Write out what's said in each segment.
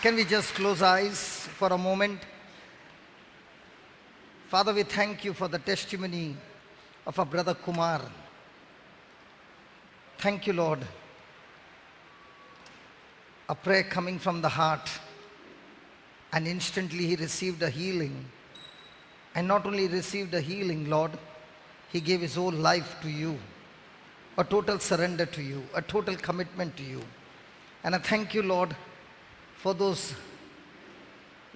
Can we just close eyes for a moment? Father, we thank you for the testimony of our brother Kumar. Thank you, Lord. A prayer coming from the heart, and instantly he received a healing. And not only received a healing, Lord, he gave his whole life to you, a total surrender to you, a total commitment to you. And I thank you, Lord, for those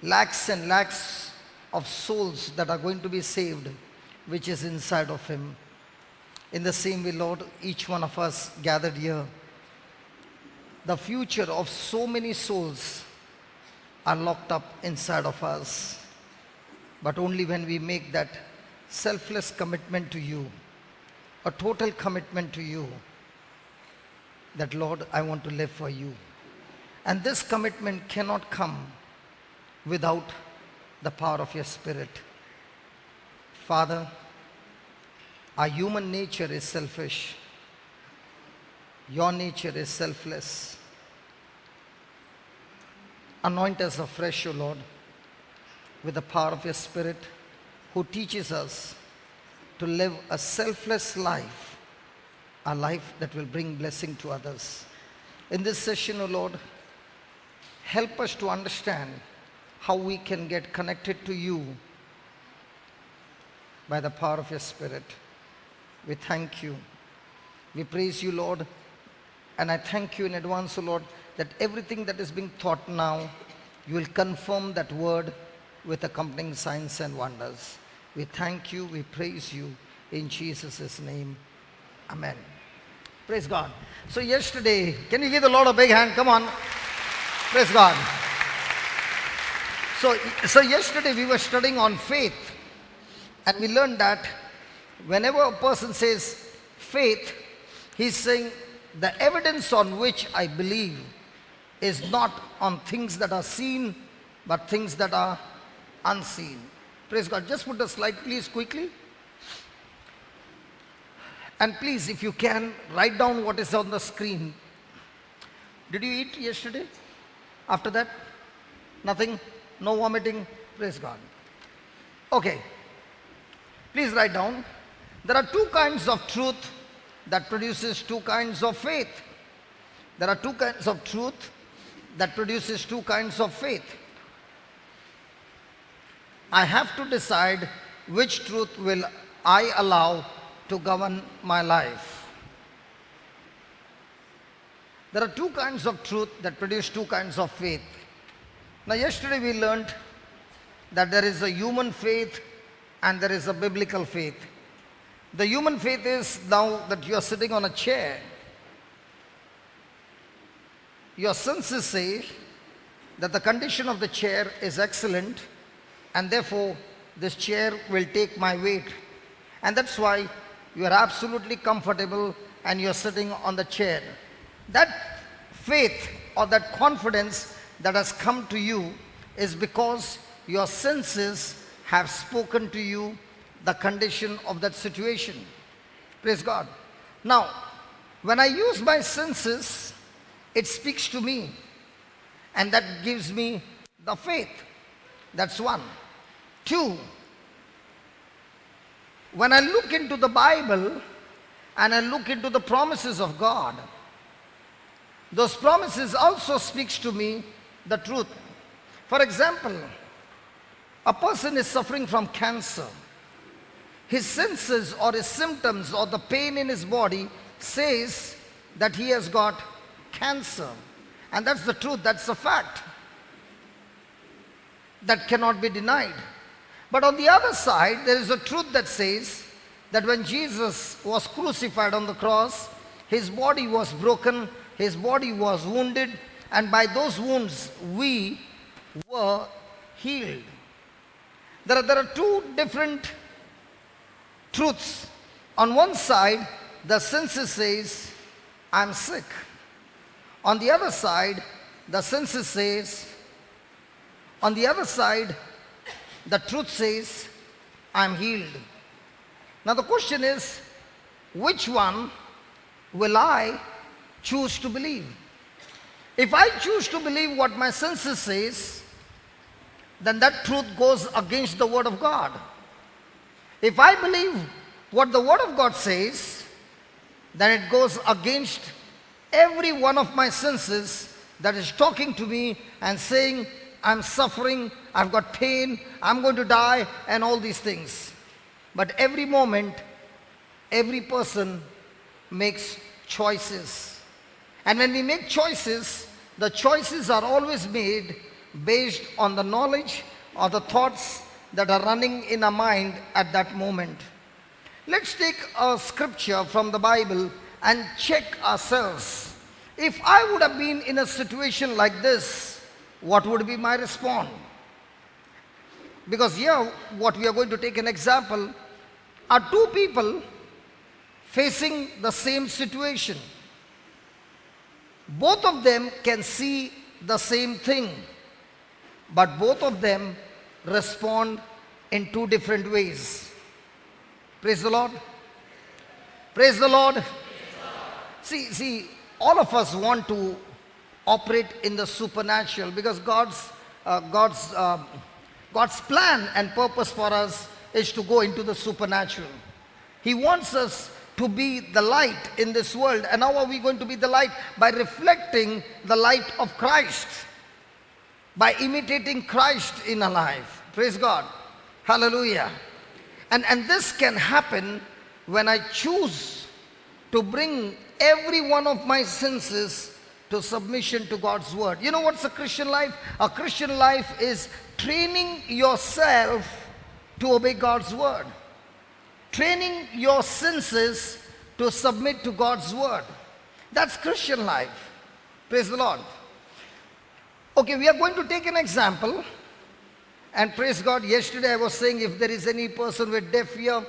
lakhs and lakhs of souls that are going to be saved, which is inside of him. In the same way, Lord, each one of us gathered here, the future of so many souls are locked up inside of us. But only when we make that selfless commitment to you, a total commitment to you, that Lord, I want to live for you. And this commitment cannot come without the power of your Spirit. Father, our human nature is selfish. Your nature is selfless. Anoint us afresh, O Lord, with the power of your Spirit, who teaches us to live a selfless life, a life that will bring blessing to others. In this session, O Lord, help us to understand how we can get connected to you by the power of your Spirit. We thank you. We praise you, Lord. And I thank you in advance, O Lord, that everything that is being taught now, you will confirm that word with accompanying signs and wonders. We thank you, we praise you in Jesus' name. Amen. Praise God. So yesterday, can you give the Lord a big hand? Come on. Praise God. So yesterday we were studying on faith, and we learned that whenever a person says faith, he's saying the evidence on which I believe is not on things that are seen, but things that are unseen. Praise God. Just put a slide, please, quickly. And please, if you can, write down what is on the screen. Did you eat yesterday? After that? Nothing? No vomiting? Praise God. Okay. Please write down. There are two kinds of truth that produces two kinds of faith. There are two kinds of truth that produces two kinds of faith. I have to decide which truth will I allow to govern my life. There are two kinds of truth that produce two kinds of faith. Now yesterday we learned that there is a human faith and there is a biblical faith. The human faith is now that you are sitting on a chair. Your senses say that the condition of the chair is excellent, and therefore this chair will take my weight. And that's why you are absolutely comfortable and you are sitting on the chair. That faith or that confidence that has come to you is because your senses have spoken to you the condition of that situation. Praise God. Now, when I use my senses, it speaks to me, and that gives me the faith. That's one. Two, when I look into the Bible and I look into the promises of God, those promises also speaks to me the truth. For example, a person is suffering from cancer. His senses or his symptoms or the pain in his body says that he has got cancer. And that's the truth, that's a fact. That cannot be denied. But on the other side, there is a truth that says that when Jesus was crucified on the cross, his body was broken, his body was wounded, and by those wounds we were healed. There are two different truths. On one side, the senses says, I'm sick. On the other side, the senses says, on the other side, the truth says, I'm healed. Now the question is, which one will I choose to believe? If I choose to believe what my senses says, then that truth goes against the word of God. If I believe what the word of God says, then it goes against every one of my senses that is talking to me and saying, I'm suffering, I've got pain, I'm going to die, and all these things. But every moment, every person makes choices. And when we make choices, the choices are always made based on the knowledge or the thoughts that are running in our mind at that moment. Let's take a scripture from the Bible and check ourselves. If I would have been in a situation like this, what would be my response? Because here, what we are going to take an example are two people facing the same situation. Both of them can see the same thing, but both of them respond in two different ways. Praise the Lord. Praise the Lord. See, all of us want to operate in the supernatural because God's plan and purpose for us is to go into the supernatural. He wants us to be the light in this world. And how are we going to be the light? By reflecting the light of Christ, by imitating Christ in our life. Praise God. Hallelujah. And this can happen when I choose to bring every one of my senses to submission to God's word. You know what's a Christian life? A Christian life is training yourself to obey God's word. Training your senses to submit to God's word. That's Christian life. Praise the Lord. Okay, we are going to take an example. And praise God, yesterday I was saying if there is any person with deaf ear,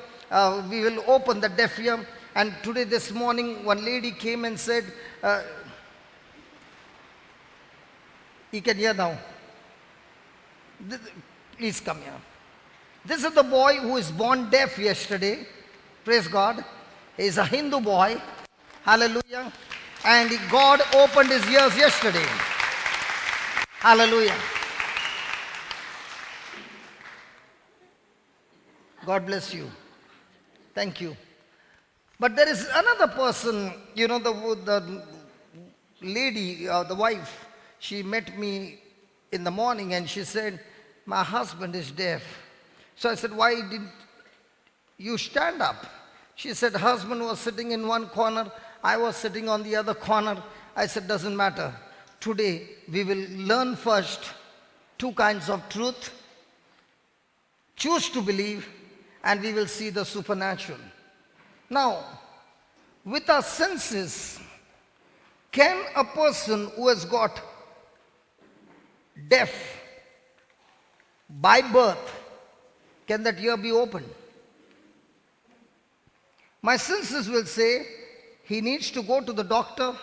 we will open the deaf ear. And today, this morning, one lady came and said, you can hear now. Please come here. This is the boy who is born deaf yesterday. Praise God. He is a Hindu boy. Hallelujah. And God opened his ears yesterday. Hallelujah. God bless you. Thank you. But there is another person, you know, the lady, the wife, she met me in the morning and she said, my husband is deaf. So I said, why didn't you stand up? She said, husband was sitting in one corner, I was sitting on the other corner. I said, doesn't matter. Today, we will learn first two kinds of truth. Choose to believe, and we will see the supernatural. Now, with our senses, can a person who has got deaf by birth, can that ear be opened? My senses will say he needs to go to the doctor,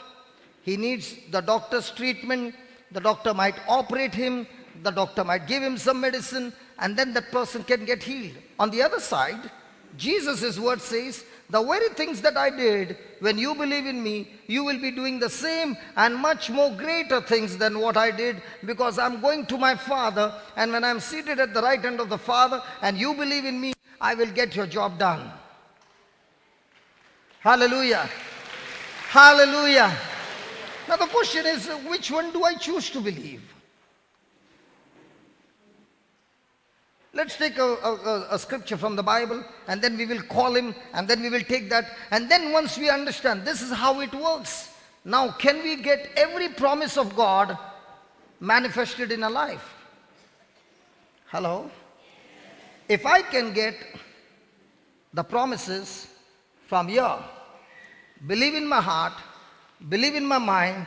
he needs the doctor's treatment, the doctor might operate him, the doctor might give him some medicine, and then that person can get healed. On the other side, Jesus' word says, the very things that I did, when you believe in me, you will be doing the same and much more greater things than what I did, because I'm going to my Father, and when I'm seated at the right hand of the Father and you believe in me, I will get your job done. Hallelujah. Hallelujah. Now the question is, which one do I choose to believe? Let's take a scripture from the Bible, and then we will call him, and then we will take that. And then once we understand, this is how it works. Now, can we get every promise of God manifested in our life? Hello? If I can get the promises from here, believe in my heart, believe in my mind,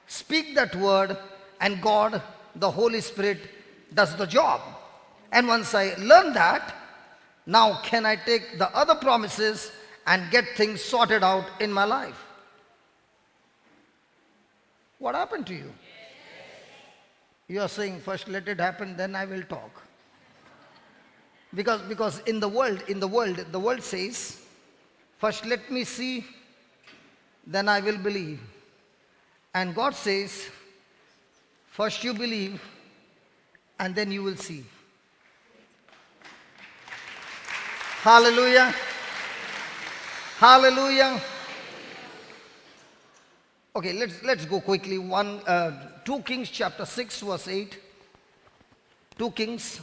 speak that word, and God, the Holy Spirit, does the job. And once I learn that, now can I take the other promises and get things sorted out in my life? What happened to you? You are saying, first let it happen, then I will talk. Because in the world says, first let me see, then I will believe. And God says, First you believe, and then you will see. Hallelujah. Hallelujah. Okay, let's go quickly. 2 Kings chapter 6 verse 8. 2 Kings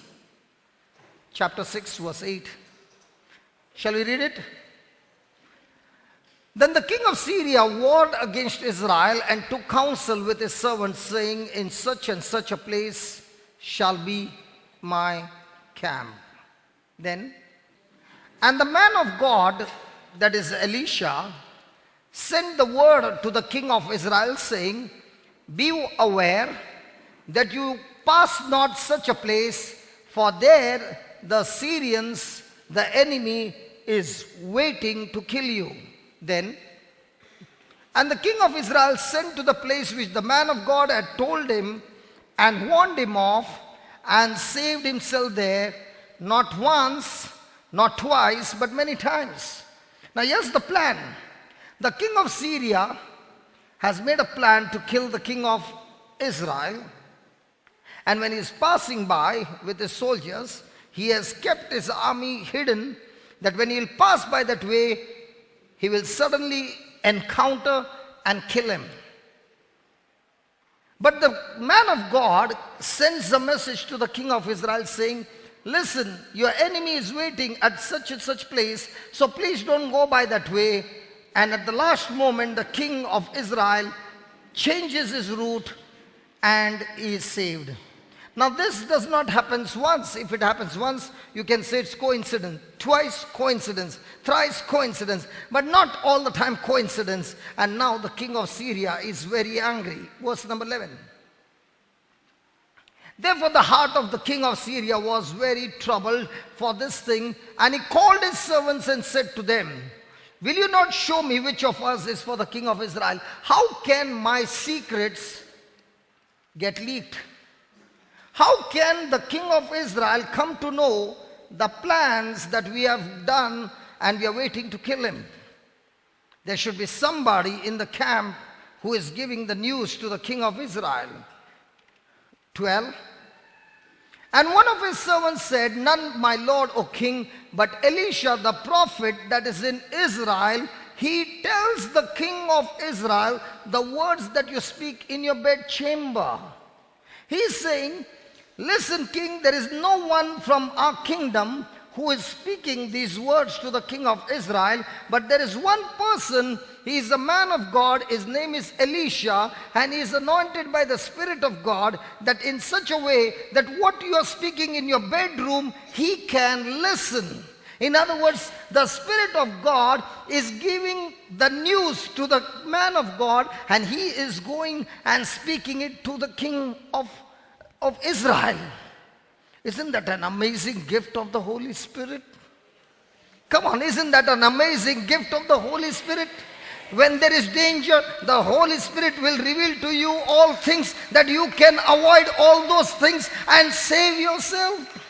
chapter 6 verse 8. Shall we read it? Then the king of Syria warred against Israel and took counsel with his servants, saying, in such and such a place shall be my camp. Then, and the man of God, that is Elisha, sent the word to the king of Israel, saying, be aware that you pass not such a place, for there the Syrians, the enemy, is waiting to kill you. Then, and the king of Israel sent to the place which the man of God had told him, and warned him off, and saved himself there, not once, not twice, but many times. Now here's the plan. The king of Syria has made a plan to kill the king of Israel. And when he is passing by with his soldiers, he has kept his army hidden, that when he will pass by that way, he will suddenly encounter and kill him. But the man of God sends a message to the king of Israel saying, listen, your enemy is waiting at such and such place, so please don't go by that way. And at the last moment, the king of Israel changes his route and is saved. Now this does not happen once. If it happens once, you can say it's coincidence. Twice, coincidence. Thrice, coincidence. But not all the time coincidence. And now the king of Syria is very angry. Verse number 11. Therefore the heart of the king of Syria was very troubled for this thing. And he called his servants and said to them, will you not show me which of us is for the king of Israel? How can my secrets get leaked? How can the king of Israel come to know the plans that we have done and we are waiting to kill him? There should be somebody in the camp who is giving the news to the king of Israel. 12. And one of his servants said, none, my lord, O king, but Elisha the prophet that is in Israel. He tells the king of Israel the words that you speak in your bedchamber. He's saying, listen, king, there is no one from our kingdom who is speaking these words to the king of Israel, but there is one person. He is a man of God. His name is Elisha, and he is anointed by the Spirit of God, that in such a way that what you are speaking in your bedroom, he can listen. In other words, the Spirit of God is giving the news to the man of God, and he is going and speaking it to the king of Israel. Isn't that an amazing gift of the Holy Spirit? Come on, isn't that an amazing gift of the Holy Spirit? When there is danger, the Holy Spirit will reveal to you all things that you can avoid all those things and save yourself.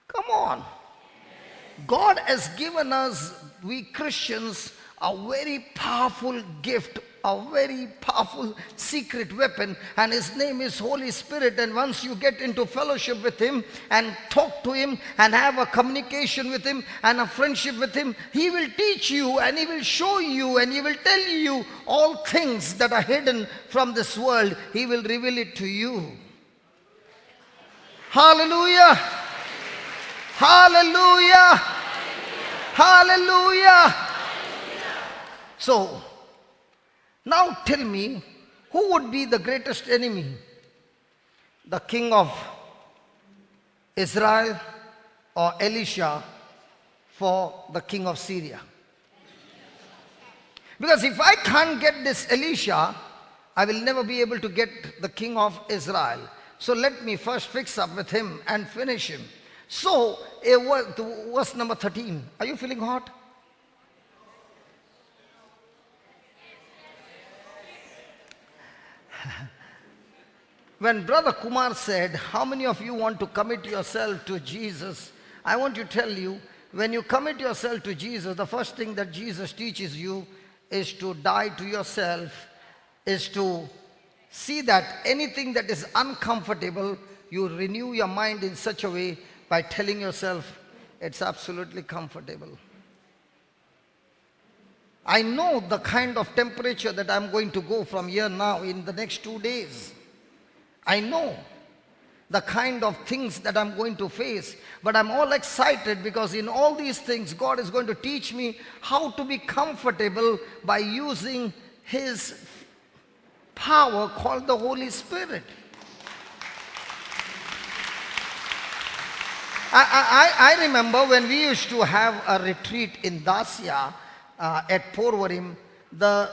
Come on. God has given us, we Christians, a very powerful gift, a very powerful secret weapon, and his name is Holy Spirit. And once you get into fellowship with him and talk to him and have a communication with him and a friendship with him, he will teach you and he will show you and he will tell you all things that are hidden from this world. He will reveal it to you. Hallelujah. Hallelujah. Hallelujah. So, now tell me, who would be the greatest enemy? The king of Israel or Elisha for the king of Syria? Because if I can't get this Elisha, I will never be able to get the king of Israel. So let me first fix up with him and finish him. So, verse number 13. Are you feeling hot? When Brother Kumar said, how many of you want to commit yourself to Jesus? I want to tell you, when you commit yourself to Jesus, the first thing that Jesus teaches you is to die to yourself, is to See that anything that is uncomfortable, you renew your mind in such a way by telling yourself, it's absolutely comfortable. I know the kind of temperature that I'm going to go from here now in the next 2 days. I know the kind of things that I'm going to face, but I'm all excited because in all these things, God is going to teach me how to be comfortable by using His power called the Holy Spirit. I remember when we used to have a retreat in Dacia at Porvarim, the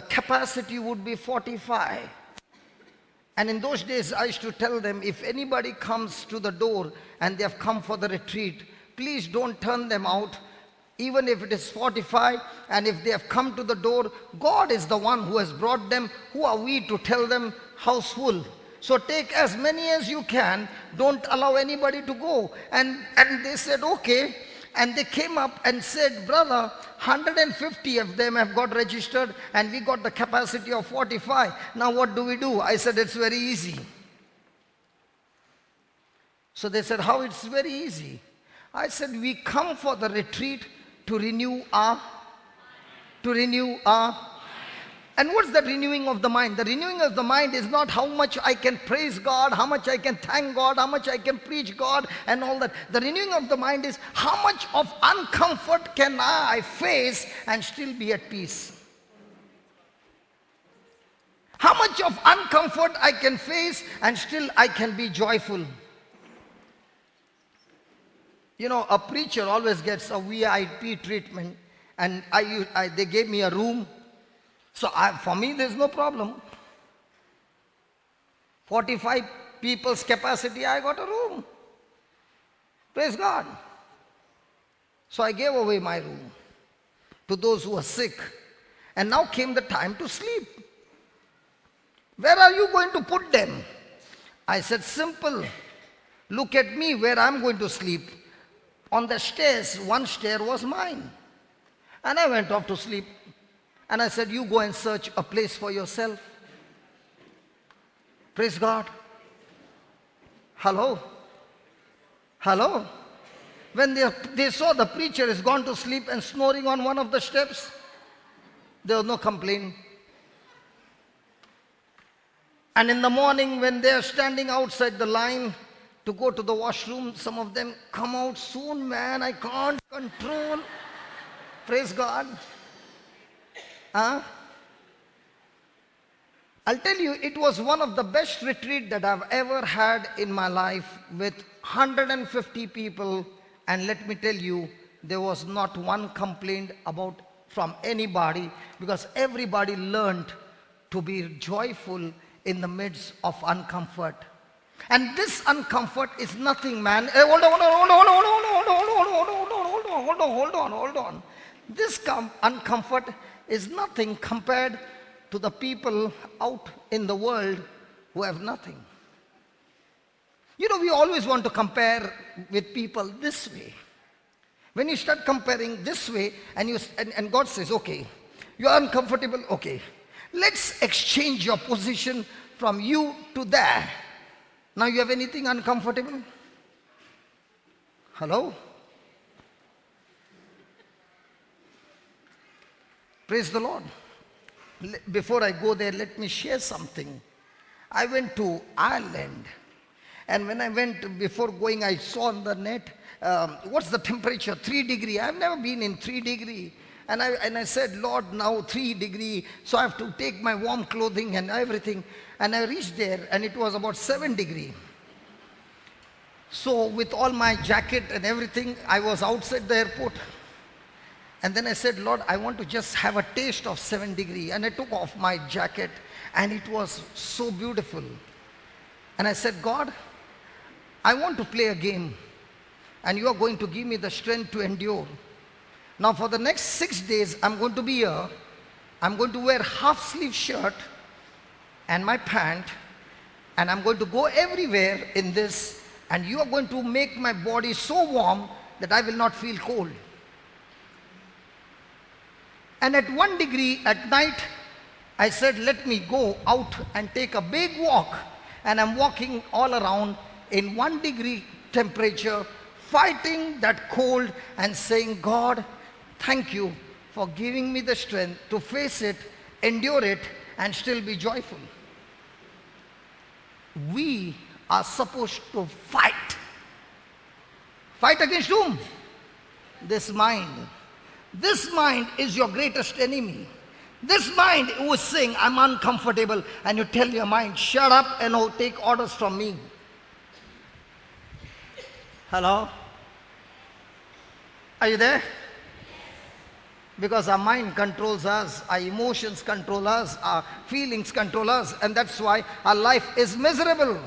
capacity would be 45. And in those days, I used to tell them, if anybody comes to the door and they have come for the retreat, please don't turn them out, even if it is 45. And if they have come to the door, God is the one who has brought them. Who are we to tell them house full? So take as many as you can. Don't allow anybody to go. And they said, okay. And they came up and said, brother, 150 of them have got registered and we got the capacity of 45. Now what do we do? I said, it's very easy. So they said, how it's very easy? I said, we come for the retreat to renew our. And what's the renewing of the mind? The renewing of the mind is not how much I can praise God, how much I can thank God, how much I can preach God and all that. The renewing of the mind is how much of uncomfort can I face and still be at peace? How much of uncomfort I can face and still I can be joyful? You know, a preacher always gets a VIP treatment, and they gave me a room. So for me, there's no problem. 45 people's capacity, I got a room. Praise God. So I gave away my room to those who were sick. And now came the time to sleep. Where are you going to put them? I said, simple. Look at me where I'm going to sleep. On the stairs, one stair was mine. And I went off to sleep. And I said, you go and search a place for yourself. Praise God. Hello? Hello? When they saw the preacher is gone to sleep and snoring on one of the steps, there was no complaint. And in the morning when they are standing outside the line to go to the washroom, some of them come out soon, man, I can't control. Praise God. I'll tell you, it was one of the best retreats that I've ever had in my life with 150 people. And let me tell you, there was not one complaint from anybody, because everybody learned to be joyful in the midst of uncomfort. And this uncomfort is nothing, man. Hold on. This uncomfort is nothing compared to the people out in the world who have nothing. You know, we always want to compare with people this way. When you start comparing this way, and God says, okay, you are uncomfortable, okay, let's exchange your position from you to there. Now you have anything uncomfortable? Hello? Praise the Lord. Before I go there, let me share something. I went to Ireland. And when I went, before going, I saw on the net, what's the temperature? 3 degrees. I've never been in 3 degrees. And I said, Lord, now 3 degrees. So I have to take my warm clothing and everything. And I reached there and it was about 7 degrees. So with all my jacket and everything, I was outside the airport. And then I said, Lord, I want to just have a taste of 7 degrees. And I took off my jacket and it was so beautiful. And I said, God, I want to play a game. And you are going to give me the strength to endure. Now for the next 6 days, I'm going to be here. I'm going to wear half-sleeve shirt and my pant. And I'm going to go everywhere in this. And you are going to make my body so warm that I will not feel cold. And at 1 degree at night, I said, let me go out and take a big walk. And I'm walking all around in 1 degree temperature, fighting that cold and saying, God, thank you for giving me the strength to face it, endure it, and still be joyful. We are supposed to fight. Fight against whom? This mind. This mind is your greatest enemy. This mind who is saying, I'm uncomfortable, and you tell your mind, shut up and take orders from me. Hello? Are you there? Because our mind controls us, our emotions control us, our feelings control us, and that's why our life is miserable.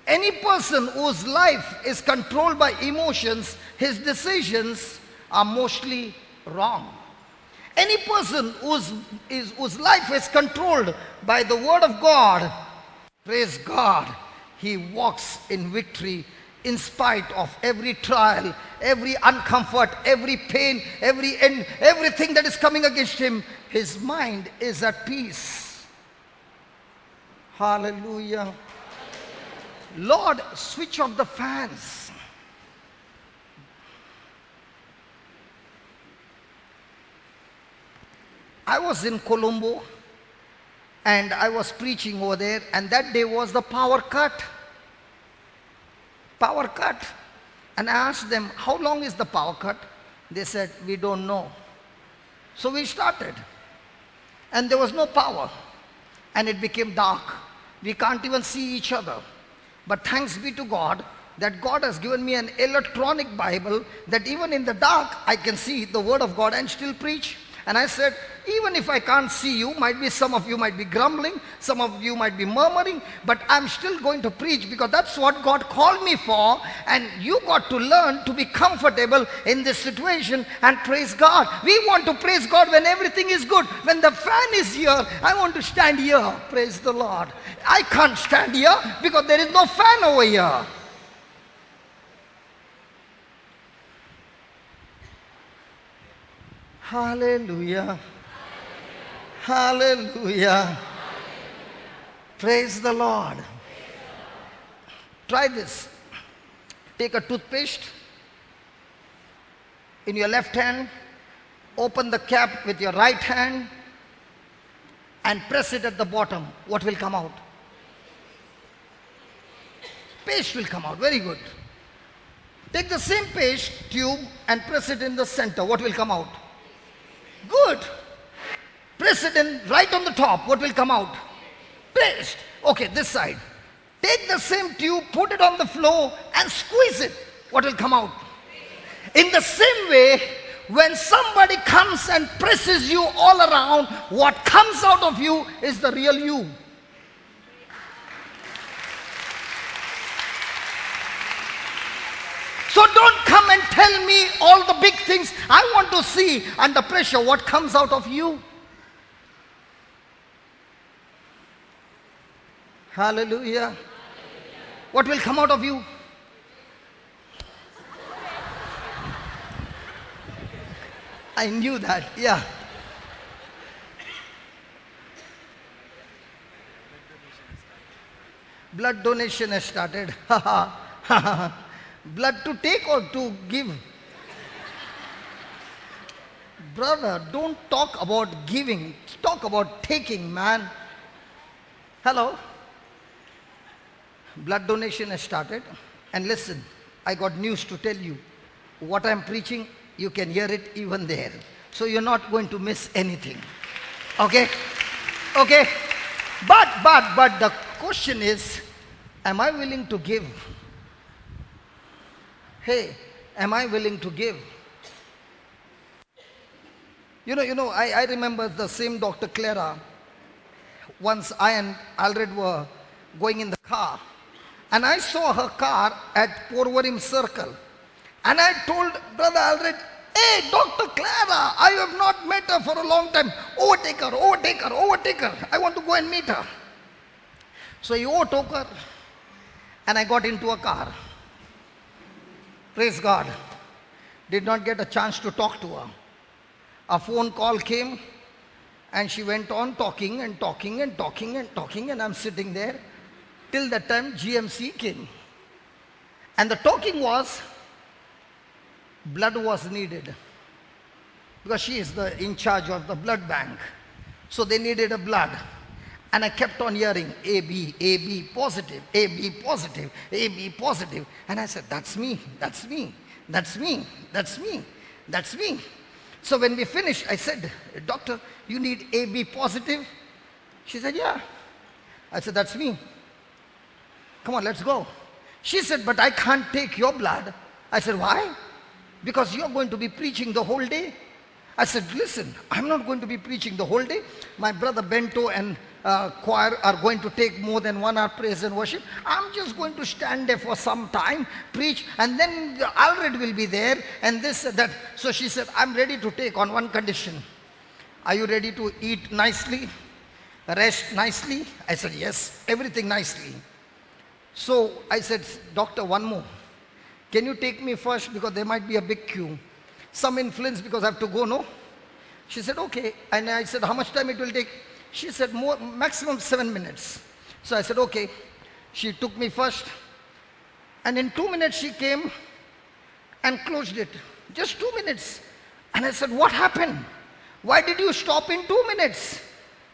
Any person whose life is controlled by emotions, his decisions are mostly wrong. Any person whose life is controlled by the word of God, praise God, he walks in victory in spite of every trial, every uncomfort, every pain, everything that is coming against him. His mind is at peace. Hallelujah. Lord, switch off the fans. I was in Colombo and I was preaching over there, and that day was the power cut. Power cut. And I asked them, how long is the power cut? They said, we don't know. So we started. And there was no power. And it became dark. We can't even see each other. But thanks be to God that God has given me an electronic Bible that even in the dark I can see the word of God and still preach. And I said, even if I can't see you, some of you might be grumbling, some of you might be murmuring, but I'm still going to preach because that's what God called me for. And you got to learn to be comfortable in this situation and praise God. We want to praise God when everything is good. When the fan is here, I want to stand here. Praise the Lord. I can't stand here because there is no fan over here. Hallelujah. Hallelujah. Praise the Lord. Try this. Take a toothpaste in your left hand, open the cap with your right hand and press it at the bottom. What will come out? Paste will come out. Very good. Take the same paste tube and press it in the center. What will come out? Good. Press it in right on the top. What will come out? Paste. Okay, this side. Take the same tube, put it on the floor and squeeze it. What will come out? In the same way, when somebody comes and presses you all around, what comes out of you is the real you. So don't come and tell me all the big things. I want to see under pressure what comes out of you. Hallelujah. What will come out of you? I knew that, yeah. Blood donation has started. Blood to take or to give? Brother, don't talk about giving. Talk about taking, man. Hello? Blood donation has started. And listen, I got news to tell you. What I'm preaching, you can hear it even there. So you're not going to miss anything. Okay? Okay? But the question is, am I willing to give? Hey, am I willing to give? I remember the same Dr. Clara. Once I and Alred were going in the car, and I saw her car at Porvarim Circle. And I told Brother Alred, hey, Dr. Clara, I have not met her for a long time. Overtake her, overtake her, overtake her. I want to go and meet her. So he overtook her, and I got into a car. Praise God. Did not get a chance to talk to her. A phone call came, And she went on talking and talking and talking and talking, and I'm sitting there. Till that time GMC came. And the talking was, blood was needed. Because she is in charge of the blood bank. So they needed a blood. And I kept on hearing AB positive, AB positive, AB positive. And I said, that's me, that's me, that's me, that's me, that's me. So when we finished, I said, doctor, you need AB positive? She said, yeah. I said, that's me. Come on, let's go. She said, but I can't take your blood. I said, why? Because you're going to be preaching the whole day. I said, listen, I'm not going to be preaching the whole day. My brother Bento and choir are going to take more than 1 hour praise and worship. I'm just going to stand there for some time, preach, and then Alred will be there, and this, that. So she said, I'm ready to take on one condition. Are you ready to eat nicely? Rest nicely? I said, yes, everything nicely. So I said, doctor, one more. Can you take me first, because there might be a big queue. Some influence because I have to go, no? She said, okay. And I said, how much time it will take? She said, maximum 7 minutes. So I said, okay. She took me first. And in 2 minutes she came and closed it. Just 2 minutes. And I said, what happened? Why did you stop in 2 minutes?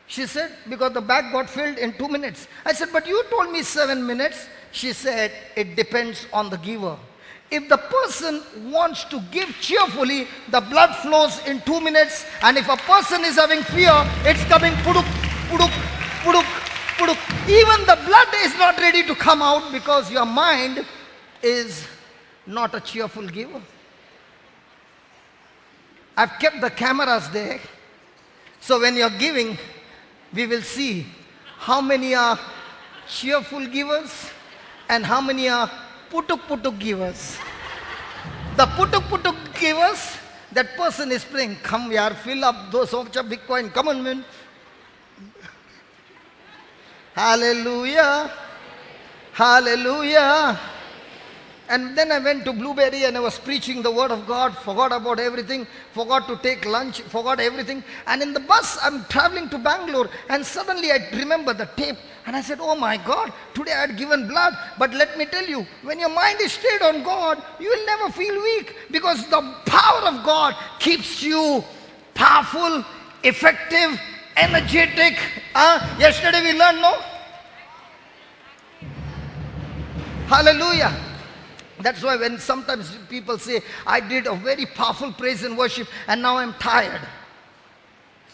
She said, because the bag got filled in 2 minutes. I said, but you told me 7 minutes. She said, it depends on the giver. If the person wants to give cheerfully, the blood flows in 2 minutes. And if a person is having fear, it's coming puduk, puduk, puduk, puduk. Even the blood is not ready to come out because your mind is not a cheerful giver. I've kept the cameras there. So when you're giving, we will see how many are cheerful givers and how many are putuk putuk givers. The putuk putuk givers, that person is praying, come yaar, fill up those of Bitcoin, come on man. Hallelujah, hallelujah. And then I went to Blueberry and I was preaching the word of God, forgot about everything, forgot to take lunch, forgot everything. And in the bus, I'm traveling to Bangalore, and suddenly I remember the tape. And I said, oh my God, today I had given blood. But let me tell you, when your mind is stayed on God, you will never feel weak, because the power of God keeps you powerful, effective, energetic. Yesterday we learned, no? Hallelujah. That's why when sometimes people say, I did a very powerful praise and worship and now I'm tired.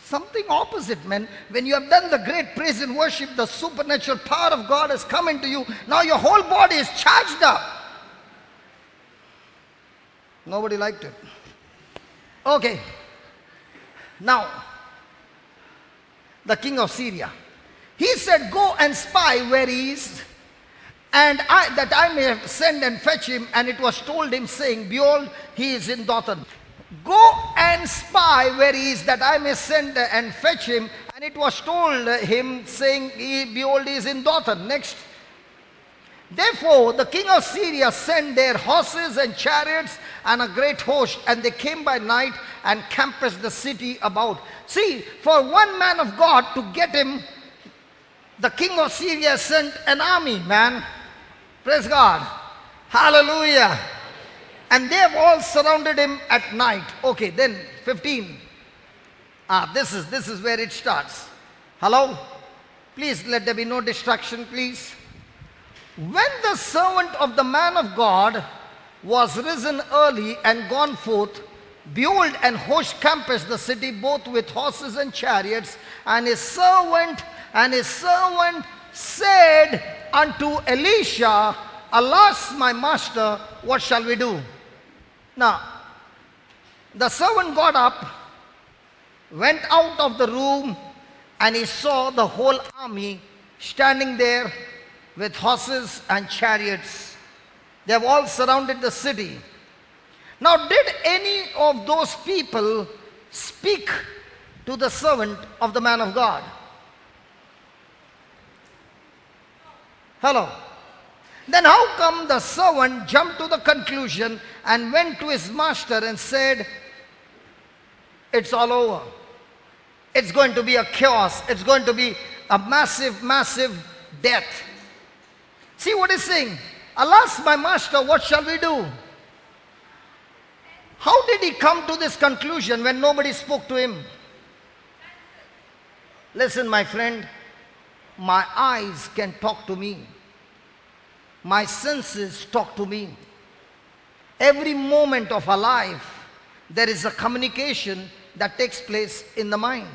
Something opposite, man. When you have done the great praise and worship, the supernatural power of God has come into you. Now your whole body is charged up. Nobody liked it. Okay. Now, the king of Syria. He said, go and spy where he is, and that I may send and fetch him. And it was told him, saying, behold, he is in Dothan. Go and spy where he is, that I may send and fetch him. And it was told him, saying, behold, he is in Dothan. Next. Therefore, the king of Syria sent their horses and chariots and a great host, and they came by night and compassed the city about. See, for one man of God to get him, the king of Syria sent an army, man. Praise God. Hallelujah. And they have all surrounded him at night. Okay, then 15. This is where it starts. Hello? Please let there be no distraction, please. When the servant of the man of God was risen early and gone forth, behold, an host compassed the city, both with horses and chariots. And his servant said unto Elisha, alas, my master, what shall we do? Now, the servant got up, went out of the room, and he saw the whole army standing there with horses and chariots. They have all surrounded the city. Now, did any of those people speak to the servant of the man of God? Hello? Then how come the servant jumped to the conclusion and went to his master and said, it's all over. It's going to be a chaos. It's going to be a massive, massive death. See what he's saying? Alas, my master, what shall we do? How did he come to this conclusion when nobody spoke to him? Listen, my friend, my eyes can talk to me. My senses talk to me. Every moment of our life, there is a communication that takes place in the mind.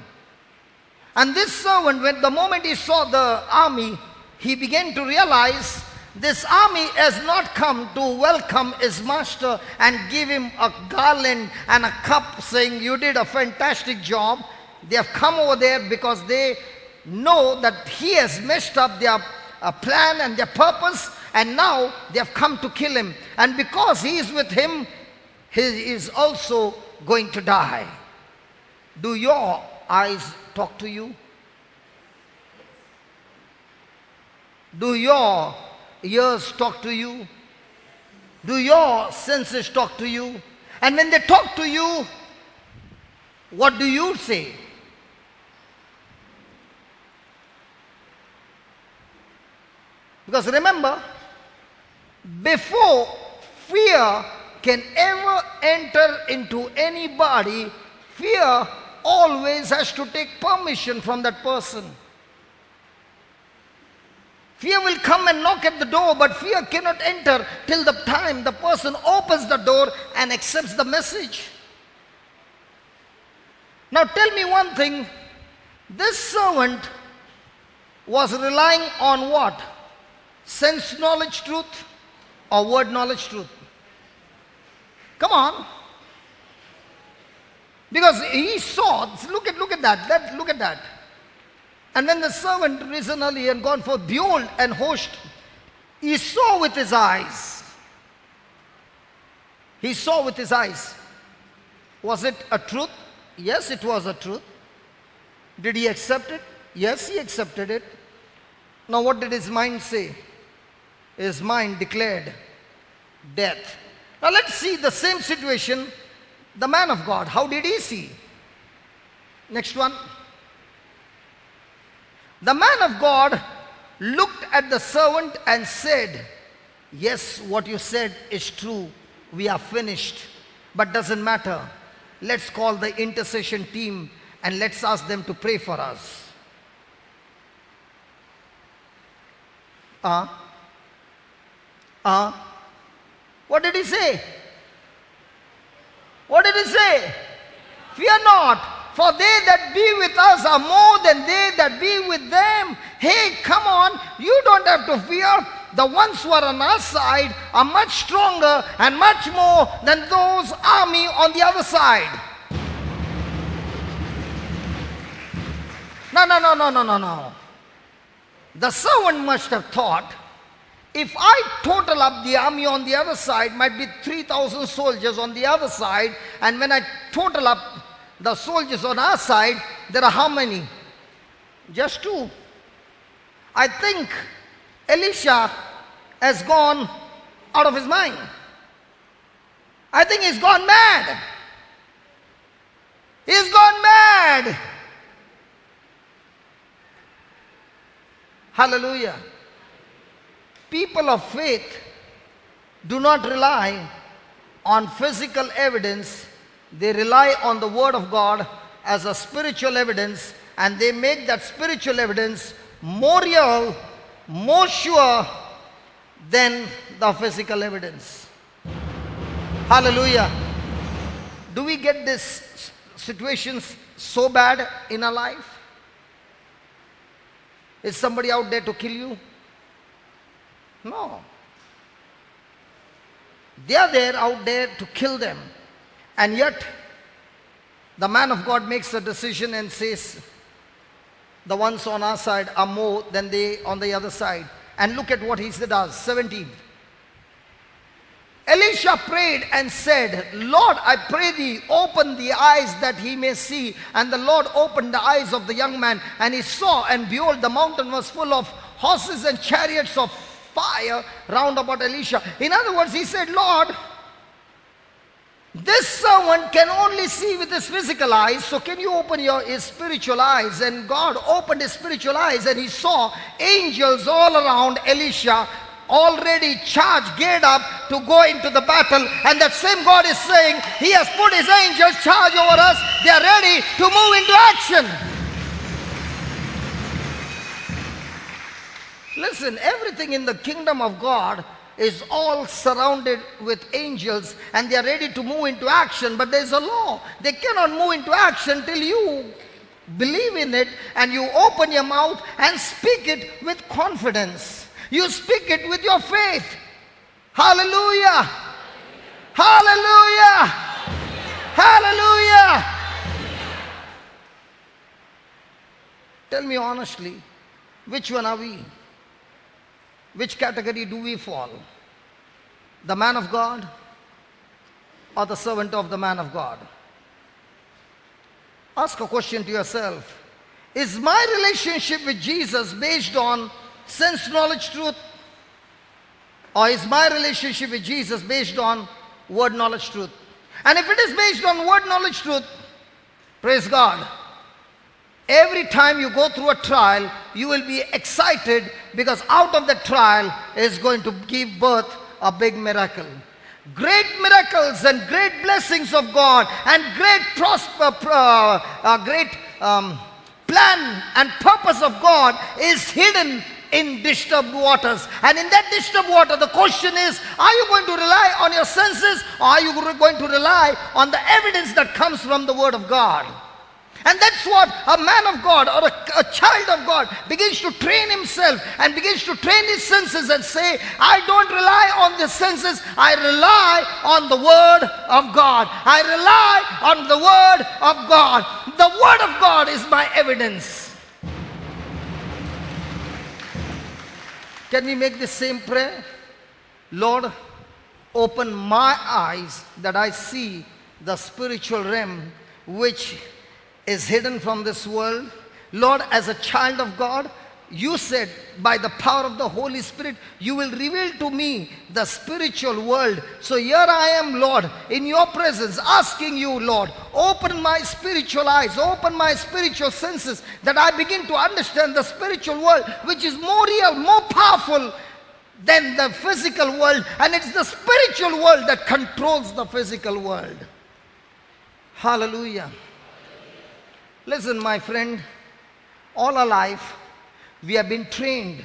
And this servant, when the moment he saw the army, he began to realize this army has not come to welcome his master and give him a garland and a cup saying, you did a fantastic job. They have come over there because they know that he has messed up their plan and their purpose, and now they have come to kill him. And because he is with him, he is also going to die. Do your eyes talk to you? Do your ears talk to you? Do your senses talk to you? And when they talk to you, what do you say? Because remember, before fear can ever enter into anybody, fear always has to take permission from that person. Fear will come and knock at the door, but fear cannot enter till the time the person opens the door and accepts the message. Now tell me one thing, this servant was relying on what? Sense knowledge truth or word knowledge truth? Come on. Because he saw, look at that, look at that. And when the servant risen early and gone forth, behold, an host, he saw with his eyes. He saw with his eyes. Was it a truth? Yes, it was a truth. Did he accept it? Yes, he accepted it. Now what did his mind say? His mind declared death. Now let's see the same situation, the man of God. How did he see? Next one. The man of God looked at the servant and said, yes, what you said is true. We are finished. But doesn't matter. Let's call the intercession team and let's ask them to pray for us. What did he say? What did he say? Fear not, for they that be with us are more than they that be with them. Hey, come on, you don't have to fear. The ones who are on our side are much stronger and much more than those army on the other side. No. The servant must have thought, if I total up the army on the other side, might be 3,000 soldiers on the other side, and when I total up the soldiers on our side, there are how many? Just 2. I think Elisha has gone out of his mind. I think he's gone mad. He's gone mad. Hallelujah. People of faith do not rely on physical evidence. They rely on the Word of God as a spiritual evidence, and they make that spiritual evidence more real, more sure than the physical evidence. Hallelujah. Do we get these situations so bad in our life? Is somebody out there to kill you? No. They are there out there to kill them. And yet, the man of God makes a decision and says, the ones on our side are more than they on the other side. And look at what he does. 17. Elisha prayed and said, Lord, I pray thee, open the eyes that he may see. And the Lord opened the eyes of the young man, and he saw, and behold, the mountain was full of horses and chariots of fire round about Elisha. In other words, he said, Lord, This servant can only see with his physical eyes. So can you open his spiritual eyes? And God opened his spiritual eyes, and he saw angels all around Elisha, already charged, geared up to go into the battle. And that same God is saying he has put his angels charge over us. They are ready to move into action. Listen, everything in the kingdom of God is all surrounded with angels, and they are ready to move into action. But there is a law. They cannot move into action till you believe in it and you open your mouth and speak it with confidence. You speak it with your faith. Hallelujah. Hallelujah. Hallelujah. Tell me honestly, which one are we? Which category do we fall? The man of God or the servant of the man of God? Ask a question to yourself. Is my relationship with Jesus based on sense knowledge truth? Or is my relationship with Jesus based on word knowledge truth? And if it is based on word knowledge truth, praise God. Every time you go through a trial, you will be excited, because out of the trial is going to give birth a big miracle. Great miracles and great blessings of God and great plan and purpose of God is hidden in disturbed waters. And in that disturbed water, the question is, are you going to rely on your senses, or are you going to rely on the evidence that comes from the Word of God? And that's what a man of God or a child of God begins to train himself and begins to train his senses and say, I don't rely on the senses, I rely on the Word of God. I rely on the Word of God. The Word of God is my evidence. Can we make the same prayer? Lord, open my eyes that I see the spiritual realm which is hidden from this world. Lord, as a child of God, you said by the power of the Holy Spirit, you will reveal to me the spiritual world. So here I am, Lord, in your presence, asking you, Lord, open my spiritual eyes, open my spiritual senses, that I begin to understand the spiritual world, which is more real, more powerful than the physical world. And it's the spiritual world that controls the physical world. Hallelujah. Listen, my friend, all our life we have been trained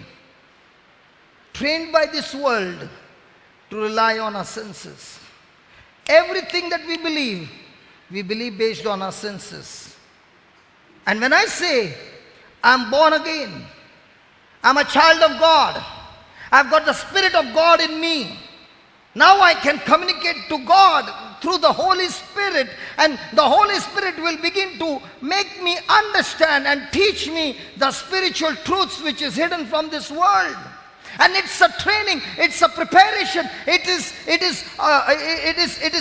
by this world to rely on our senses. Everything that we believe based on our senses. And when I say I'm born again, I'm a child of God, I've got the Spirit of God in me, now I can communicate to God through the Holy Spirit, and the Holy Spirit will begin to make me understand and teach me the spiritual truths which is hidden from this world. And it's a training, it's a preparation, it is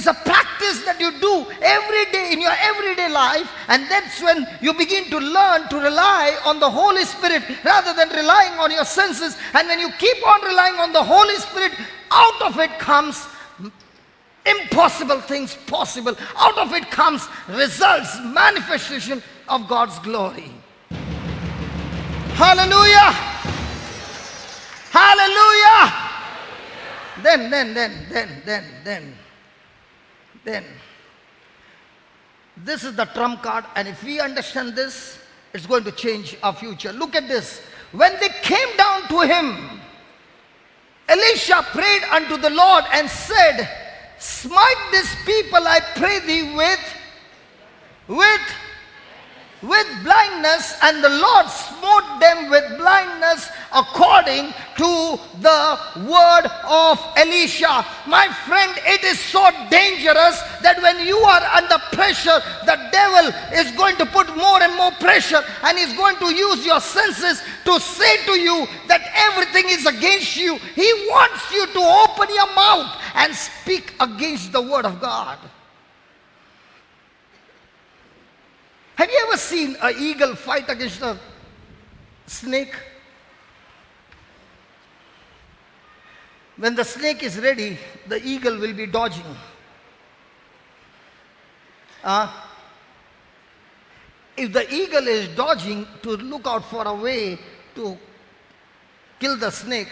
a practice that you do every day in your everyday life. And that's when you begin to learn to rely on the Holy Spirit rather than relying on your senses. And when you keep on relying on the Holy Spirit, out of it comes impossible things possible. Out of it comes results, manifestation of God's glory. Hallelujah. Hallelujah. Then this is the trump card, and if we understand this, it's going to change our future. Look at this. When they came down to him, Elisha prayed unto the Lord and said, smite this people, I pray thee, with blindness. And the Lord smote them with blindness according to the word of Elisha. My friend, it is so dangerous that when you are under pressure, the devil is going to put more and more pressure, and he's going to use your senses to say to you that everything is against you. He wants you to open your mouth and speak against the word of God. Have you ever seen an eagle fight against a snake? When the snake is ready, the eagle will be dodging. Uh, if the eagle is dodging to look out for a way to kill the snake,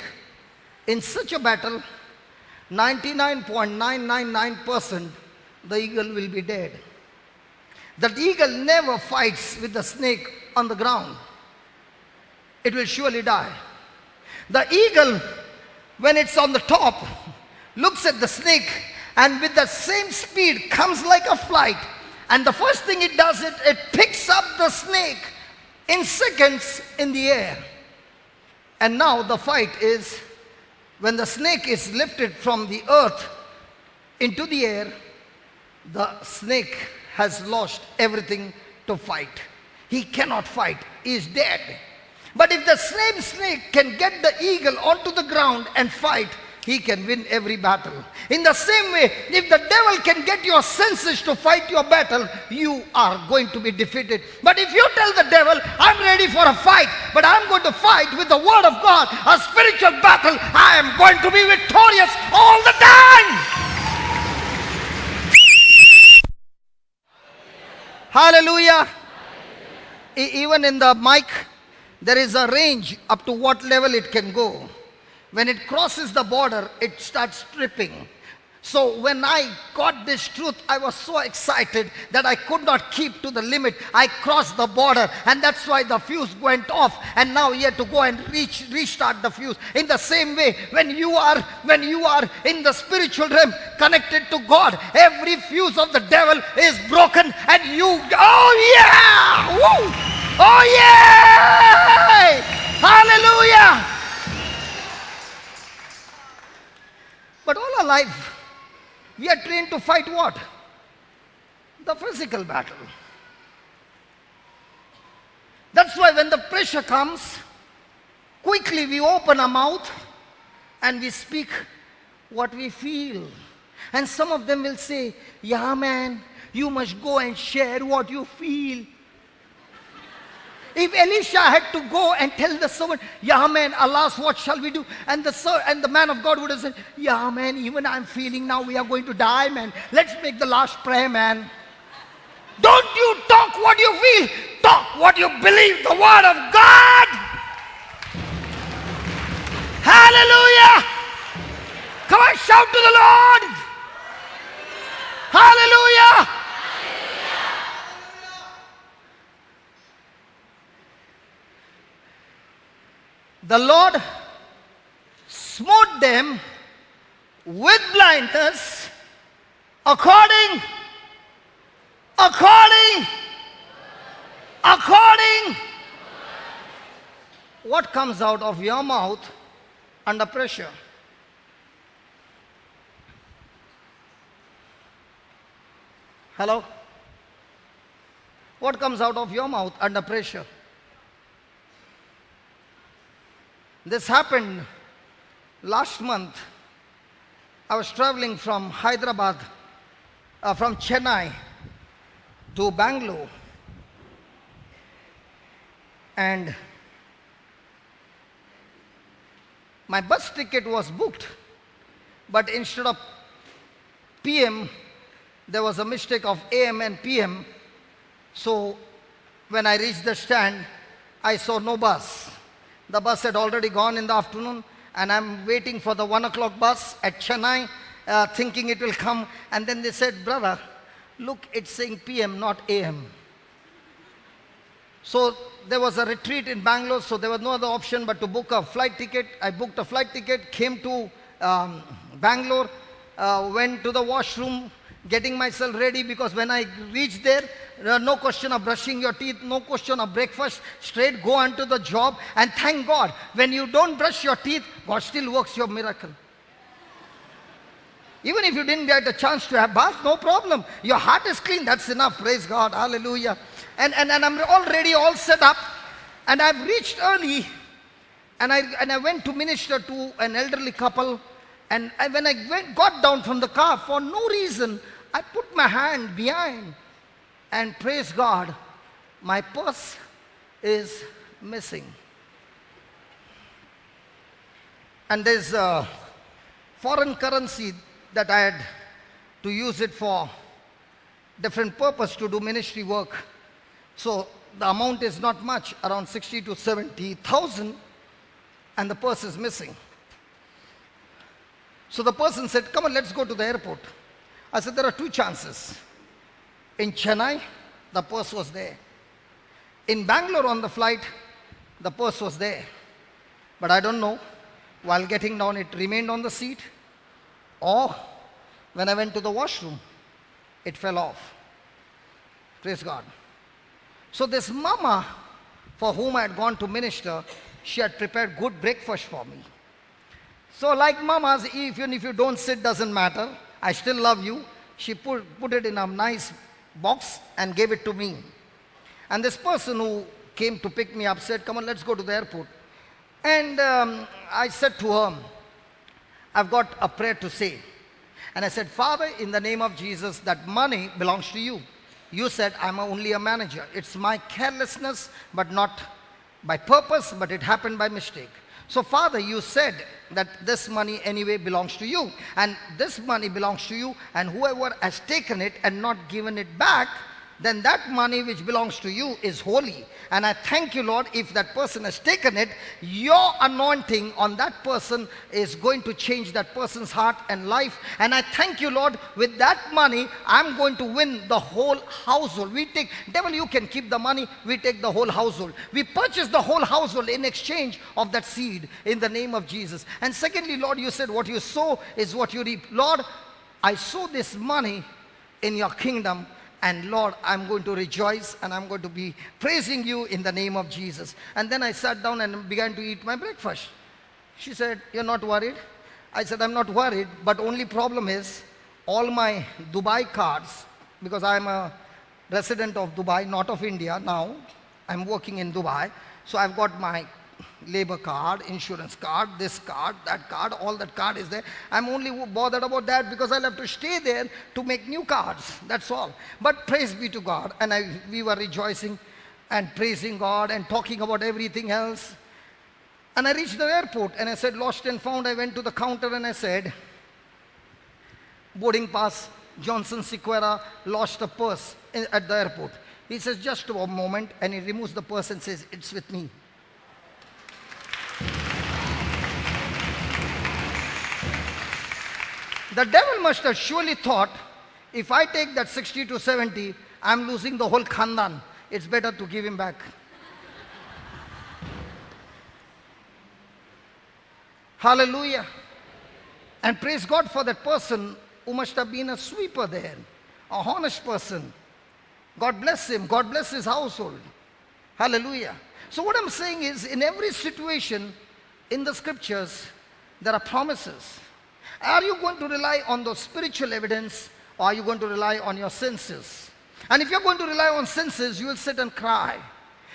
in such a battle, 99.999% the eagle will be dead. That eagle never fights with the snake on the ground. It will surely die. The eagle, when it's on the top, looks at the snake and with the same speed comes like a flight. And the first thing it does, it picks up the snake in seconds in the air. And now the fight is, when the snake is lifted from the earth into the air, the snake has lost everything to fight. He cannot fight. He is dead. But if the same snake can get the eagle onto the ground and fight, he can win every battle. In the same way, if the devil can get your senses to fight your battle, you are going to be defeated. But if you tell the devil, I'm ready for a fight, but I'm going to fight with the word of God, a spiritual battle, I am going to be victorious all the time. Hallelujah. Even in the mic, there is a range up to what level it can go. When it crosses the border, it starts tripping. So when I got this truth, I was so excited that I could not keep to the limit. I crossed the border, and that's why the fuse went off, and now you have to go and restart the fuse. In the same way, when you are in the spiritual realm connected to God, every fuse of the devil is broken, and you, oh yeah! Woo! Oh yeah! Hallelujah! But all our life, we are trained to fight what? The physical battle. That's why when the pressure comes, quickly we open our mouth and we speak what we feel. And some of them will say, yeah man, you must go and share what you feel. If Elisha had to go and tell the servant, yeah man, alas, what shall we do? And the man of God would have said, yeah man, even I'm feeling now we are going to die, man. Let's make the last prayer, man. Don't you talk what you feel. Talk what you believe, the word of God. Hallelujah. Come on, shout to the Lord. Hallelujah. The Lord smote them with blindness according. What comes out of your mouth under pressure? Hello? What comes out of your mouth under pressure? This happened last month. I was traveling from Hyderabad, from Chennai to Bangalore. And my bus ticket was booked. But instead of PM, there was a mistake of AM and PM. So when I reached the stand, I saw no bus. The bus had already gone in the afternoon, and I'm waiting for the 1 o'clock bus at Chennai, thinking it will come. And then they said, brother, look, it's saying PM, not AM. So there was a retreat in Bangalore, so there was no other option but to book a flight ticket. I booked a flight ticket, came to Bangalore, went to the washroom, getting myself ready, because when I reached there, no question of brushing your teeth, no question of breakfast, straight go on to the job. And thank God, when you don't brush your teeth, God still works your miracle. Even if you didn't get a chance to have bath, no problem. Your heart is clean, that's enough, praise God, hallelujah. And I'm already all set up, and I've reached early, and I went to minister to an elderly couple. And when I got down from the car, for no reason, I put my hand behind, and praise God, my purse is missing. And there's a foreign currency that I had to use it for different purpose to do ministry work. So the amount is not much, around 60 to 70,000, and the purse is missing. So the person said, come on, let's go to the airport. I said, there are two chances. In Chennai, the purse was there. In Bangalore on the flight, the purse was there. But I don't know, while getting down, it remained on the seat, or when I went to the washroom, it fell off. Praise God. So this mama, for whom I had gone to minister, she had prepared good breakfast for me. So like mamas, even if you don't sit, doesn't matter. I still love you. She put it in a nice box and gave it to me. And this person who came to pick me up said, come on, let's go to the airport. And I said to her, I've got a prayer to say. And I said, Father, in the name of Jesus, that money belongs to you. You said, I'm only a manager. It's my carelessness, but not by purpose, but it happened by mistake. So Father, you said that this money anyway belongs to you. And this money belongs to you. And whoever has taken it and not given it back, then that money which belongs to you is holy. And I thank you, Lord, if that person has taken it, your anointing on that person is going to change that person's heart and life. And I thank you, Lord, with that money, I'm going to win the whole household. Devil, you can keep the money, we take the whole household. We purchase the whole household in exchange of that seed in the name of Jesus. And secondly, Lord, you said what you sow is what you reap. Lord, I sow this money in your kingdom. And Lord, I'm going to rejoice and I'm going to be praising you in the name of Jesus. And then I sat down and began to eat my breakfast. She said, you're not worried? I said, I'm not worried, but only problem is all my Dubai cards, because I'm a resident of Dubai, not of India now. I'm working in Dubai. So I've got my labor card, insurance card, this card, that card, all that card is there. I'm only bothered about that because I'll have to stay there to make new cards. That's all. But praise be to God. And we were rejoicing and praising God and talking about everything else. And I reached the airport and I said, lost and found. I went to the counter and I said, boarding pass, Johnson Sequeira, lost a purse at the airport. He says, just a moment, and he removes the purse and says, it's with me. The devil must have surely thought, if I take that 60 to 70, I'm losing the whole khandan. It's better to give him back. Hallelujah. And praise God for that person who must have been a sweeper there, a honest person. God bless him. God bless his household. Hallelujah. So what I'm saying is, in every situation in the scriptures, there are promises. Are you going to rely on the spiritual evidence, or are you going to rely on your senses? And if you're going to rely on senses, you will sit and cry.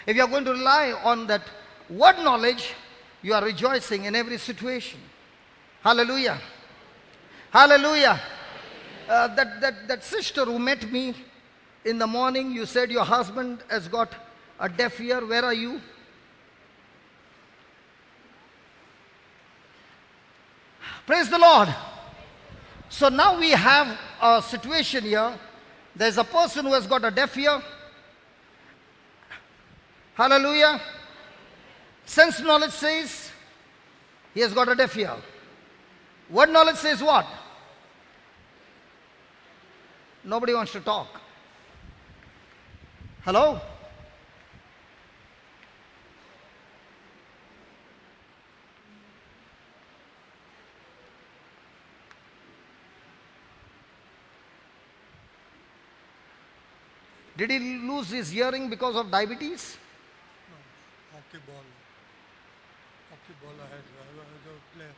If you're going to rely on that word knowledge, you are rejoicing in every situation. Hallelujah. Hallelujah. That sister who met me in the morning, you said your husband has got a deaf ear. Where are you? Praise the Lord. So now we have a situation here. There's a person who has got a deaf ear. Hallelujah. Sense knowledge says he has got a deaf ear. Word knowledge says what? Nobody wants to talk. Hello? Did he lose his hearing because of diabetes? No, hockey ball. Hockey ball I had. I was a player.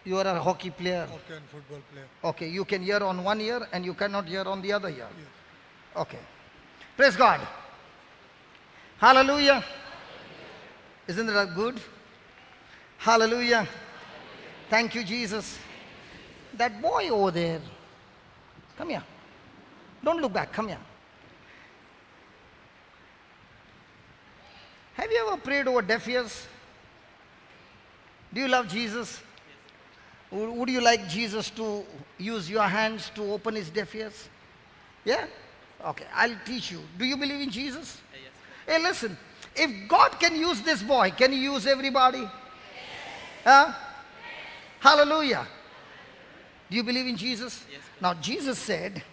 You are a hockey player. Hockey and football player. Okay, you can hear on one ear and you cannot hear on the other ear. Yes. Okay. Praise God. Hallelujah. Isn't that good? Hallelujah. Thank you, Jesus. That boy over there. Come here. Don't look back. Come here. Have you ever prayed over deaf ears? Do you love Jesus? Would you like Jesus to use your hands to open his deaf ears? Yeah? Okay, I'll teach you. Do you believe in Jesus? Yes. Hey, listen. If God can use this boy, can he use everybody? Huh? Hallelujah. Do you believe in Jesus? Yes. Now, Jesus said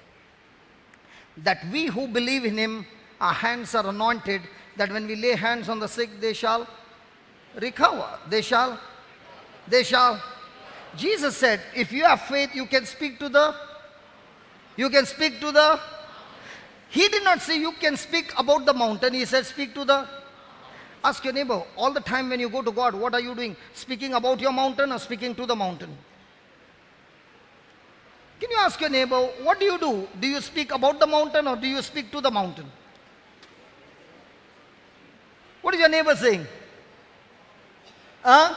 that we who believe in him, our hands are anointed, that when we lay hands on the sick, they shall recover. They shall. Jesus said, if you have faith, you can speak to the. He did not say you can speak about the mountain. He said speak to the. Ask your neighbor, all the time when you go to God, what are you doing? Speaking about your mountain or speaking to the mountain? Can you ask your neighbor, what do you do? Do you speak about the mountain or do you speak to the mountain? What is your neighbor saying? Huh?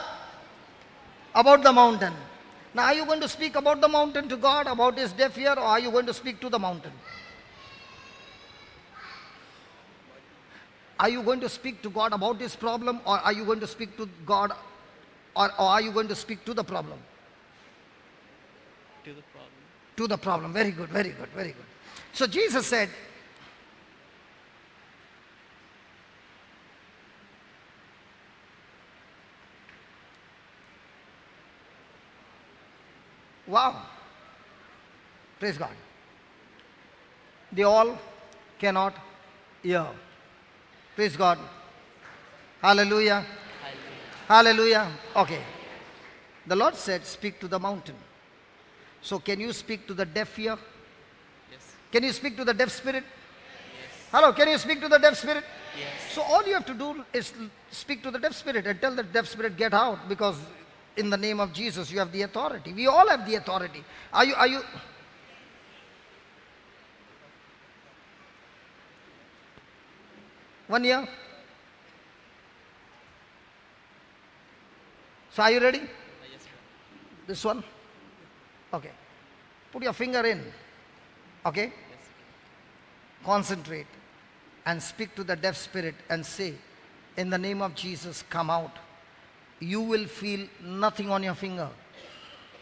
About the mountain. Now, are you going to speak about the mountain to God, about his deaf ear, or are you going to speak to the mountain? Are you going to speak to God about his problem, or are you going to speak to God, or are you going to speak to the problem? To the problem. To the problem. Very good, very good, very good. So Jesus said, wow. Praise God. They all cannot hear. Praise God. Hallelujah. Hallelujah. Okay. The Lord said, speak to the mountain. So can you speak to the deaf ear? Yes. Can you speak to the deaf spirit? Yes. Hello, can you speak to the deaf spirit? Yes. So all you have to do is speak to the deaf spirit and tell the deaf spirit, get out, because in the name of Jesus you have the authority. We all have the authority. Are you? One year? So are you ready? Yes, sir. This one? Okay. Put your finger in. Okay? Yes. Concentrate and speak to the deaf spirit and say, in the name of Jesus, come out. You will feel nothing on your finger.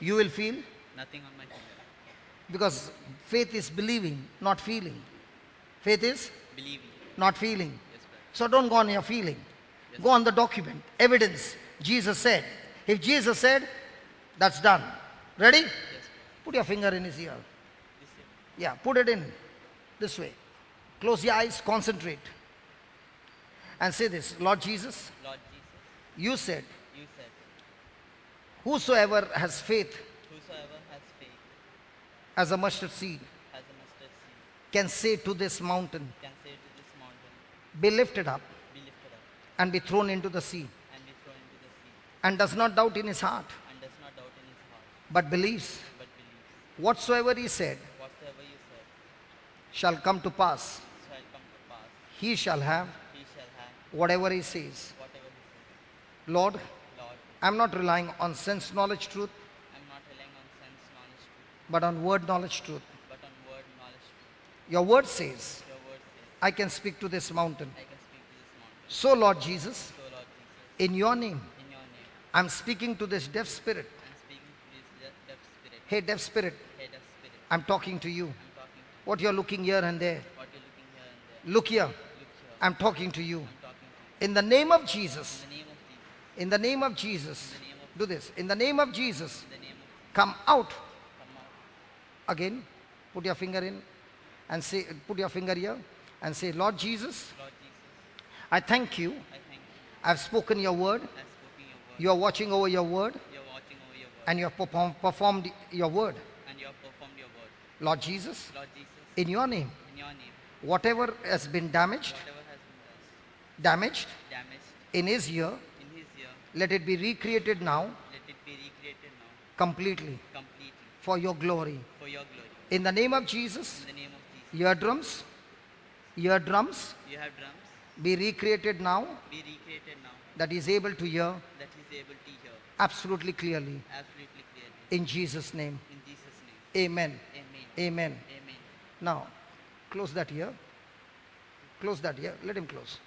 You will feel, Nothing on my finger. because faith is believing, not feeling. Faith is Believing. not feeling. Yes, brother. So don't go on your feeling. Yes. Go on the document, evidence. Jesus said. If Jesus said, that's done. Ready? Yes, brother. Put your finger in his ear. This year. Yeah, put it in this way. Close your eyes, concentrate. And say this, Lord Jesus, Lord Jesus, you said, you said, whosoever has faith whosoever has faith as a mustard seed as a mustard seed can say to this mountain, can say to this mountain, be lifted up be lifted up and be thrown into the sea, and be thrown into the sea, and does not doubt in his heart, and does not doubt in his heart, but believes but believes whatsoever he said whatsoever you said shall come to pass. shall come to pass. He shall have He shall have whatever he says. whatever he says. Lord, Lord, I'm not relying on sense knowledge truth, I'm not relying on sense knowledge truth, but on word knowledge truth. but on word knowledge truth. Your word says, Your word says, I can speak to this mountain. I can speak to this mountain. So, Lord Jesus, So, Lord Jesus, in your name, in your name, I'm speaking to this deaf spirit. I'm speaking to this deaf spirit. Hey, deaf spirit, Hey, deaf spirit, I'm talking to you. I'm talking to What you're looking here and there, you. What you're looking here and there. look here. Look here. I'm talking to you. I'm talking to you. In the name of Jesus, In the name of Jesus. in the name of Jesus, In the name of do this. In the name of Jesus, In the name of come out. come out. Again, put your finger in and say, put your finger here and say, Lord Jesus, Lord Jesus, I thank you. I thank you. I've spoken your word. I've spoken your word. You are watching over your word, You're watching over your word. and you have performed your word. And you have performed your word. Lord Jesus, Lord Jesus, in your name, in your name, whatever has been damaged, whatever has been damaged damaged in his ear, in his ear, let it be recreated now let it be recreated now completely completely for your glory. for your glory. In the name of Jesus, In the name of Jesus. eardrums, eardrums You have drums. be recreated now, Be recreated now that is able to hear that he is able to hear absolutely clearly. absolutely clearly. In Jesus' name, In Jesus' name. amen. Amen. Amen. Amen. Now, close that here. Close that here. Let him close.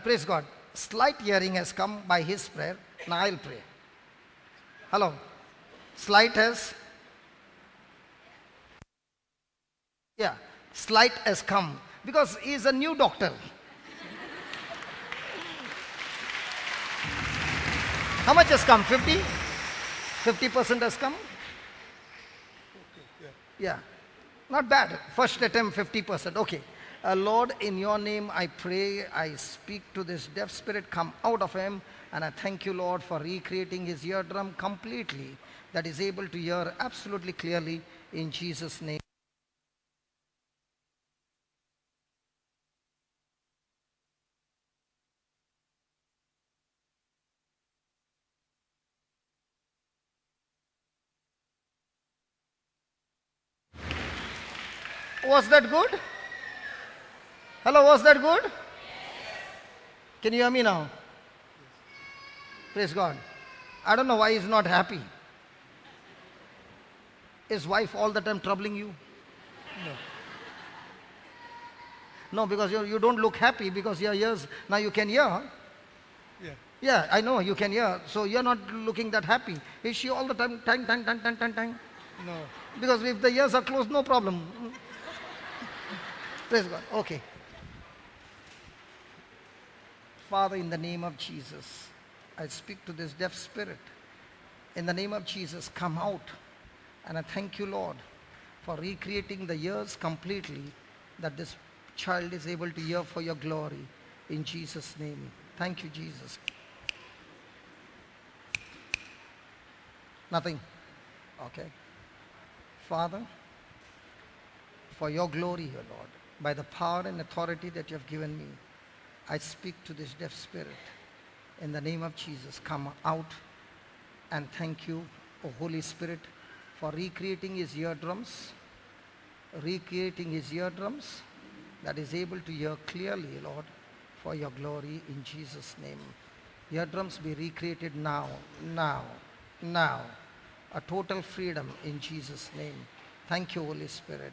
Praise God. Slight hearing has come by his prayer. Now I'll pray. Hello. Slight has, yeah, slight has come because he is a new doctor. How much has come? 50? 50% has come? Yeah. Yeah. Not bad. First attempt, 50%. Okay. Lord, in your name I pray, I speak to this deaf spirit, come out of him. And I thank you, Lord, for recreating his eardrum completely, that is able to hear absolutely clearly in Jesus' name. Was that good? Hello, was that good? Can you hear me now? Praise God. I don't know why he's not happy. Is wife all the time troubling you? No. No, because you don't look happy because your ears, now you can hear. Yeah. Yeah, I know you can hear. So you're not looking that happy. Is she all the time tang, tang, tang, tang, tang, tang? No. Because if the ears are closed, no problem. Praise God. Okay. Father, in the name of Jesus, I speak to this deaf spirit. In the name of Jesus, come out. And I thank you, Lord, for recreating the ears completely, that this child is able to hear for your glory. In Jesus' name. Thank you, Jesus. Nothing? Okay. Father, for your glory, O Lord, by the power and authority that you have given me, I speak to this deaf spirit. In the name of Jesus, come out, and thank you, O Holy Spirit, for recreating his eardrums, that is able to hear clearly, Lord, for your glory in Jesus' name. Eardrums be recreated now. A total freedom in Jesus' name. Thank you, Holy Spirit.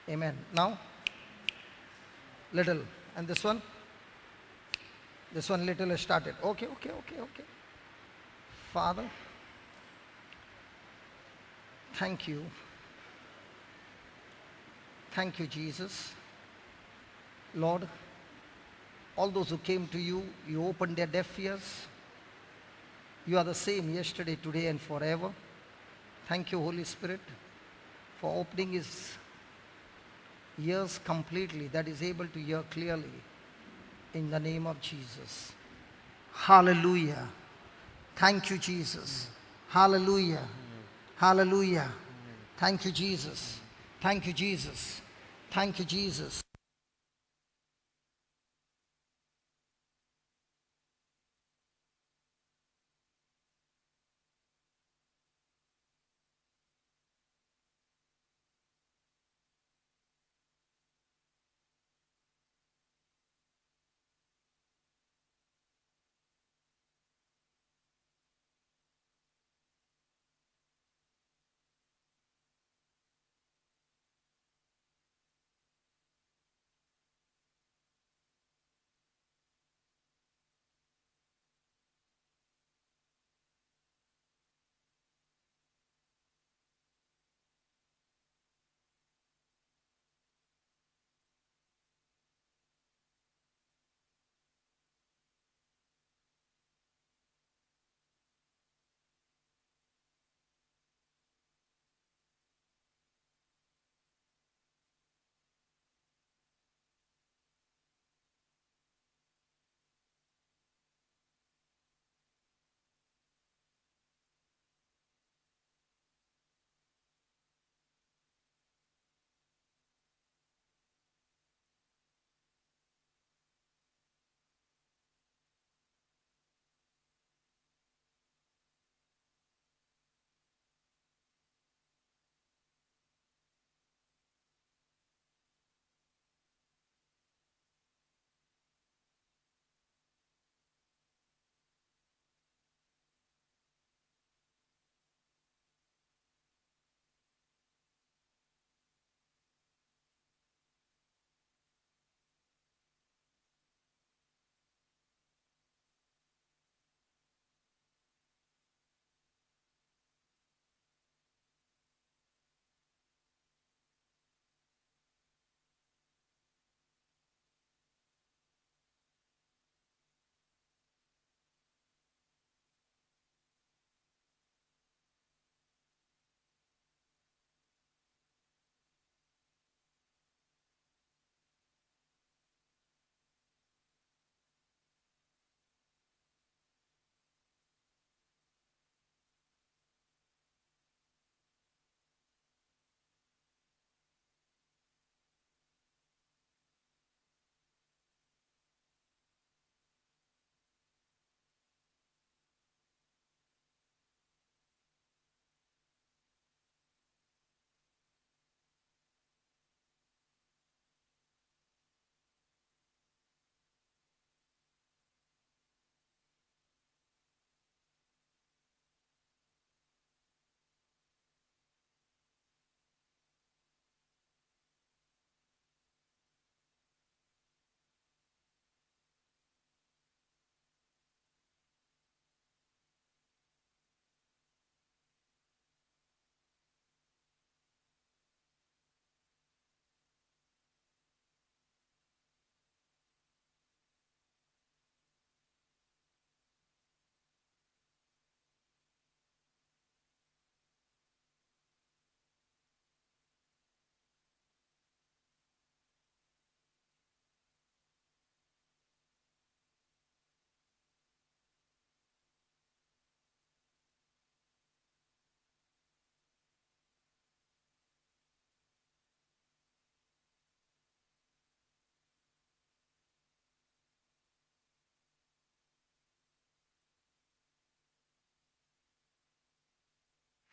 Amen. Now, little. And this one? This one little has started. Okay. Father, thank you. Thank you, Jesus. Lord, all those who came to you, you opened their deaf ears. You are the same yesterday, today, and forever. Thank you, Holy Spirit, for opening his ears completely, that is able to hear clearly. In the name of Jesus. Hallelujah. Thank you, Jesus. Hallelujah. Hallelujah. Thank you, Jesus. Thank you, Jesus. Thank you, Jesus.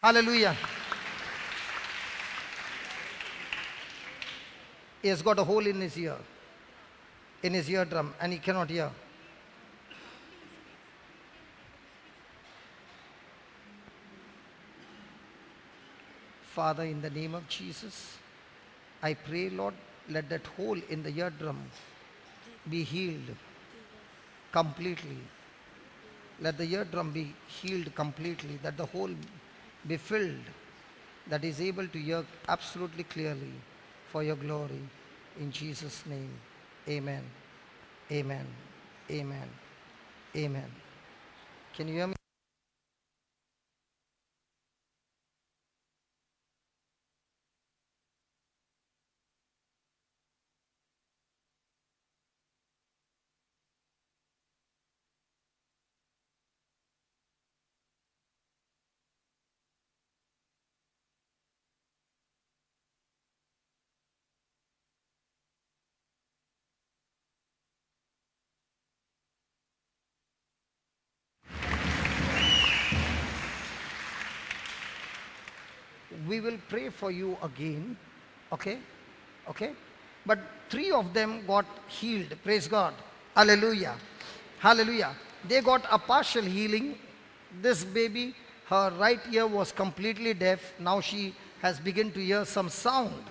Hallelujah. He has got a hole in his eardrum, and he cannot hear. Father, in the name of Jesus, I pray, Lord, let that hole in the eardrum be healed completely. Let the eardrum be healed completely, that the hole be filled, that is able to hear absolutely clearly for your glory. In Jesus' name, amen, amen, amen, amen. Can you hear me? We will pray for you again, okay? Okay? But 3 of them got healed. Praise God. Hallelujah. Hallelujah. They got a partial healing. This baby, her right ear was completely deaf. Now she has begun to hear some sound.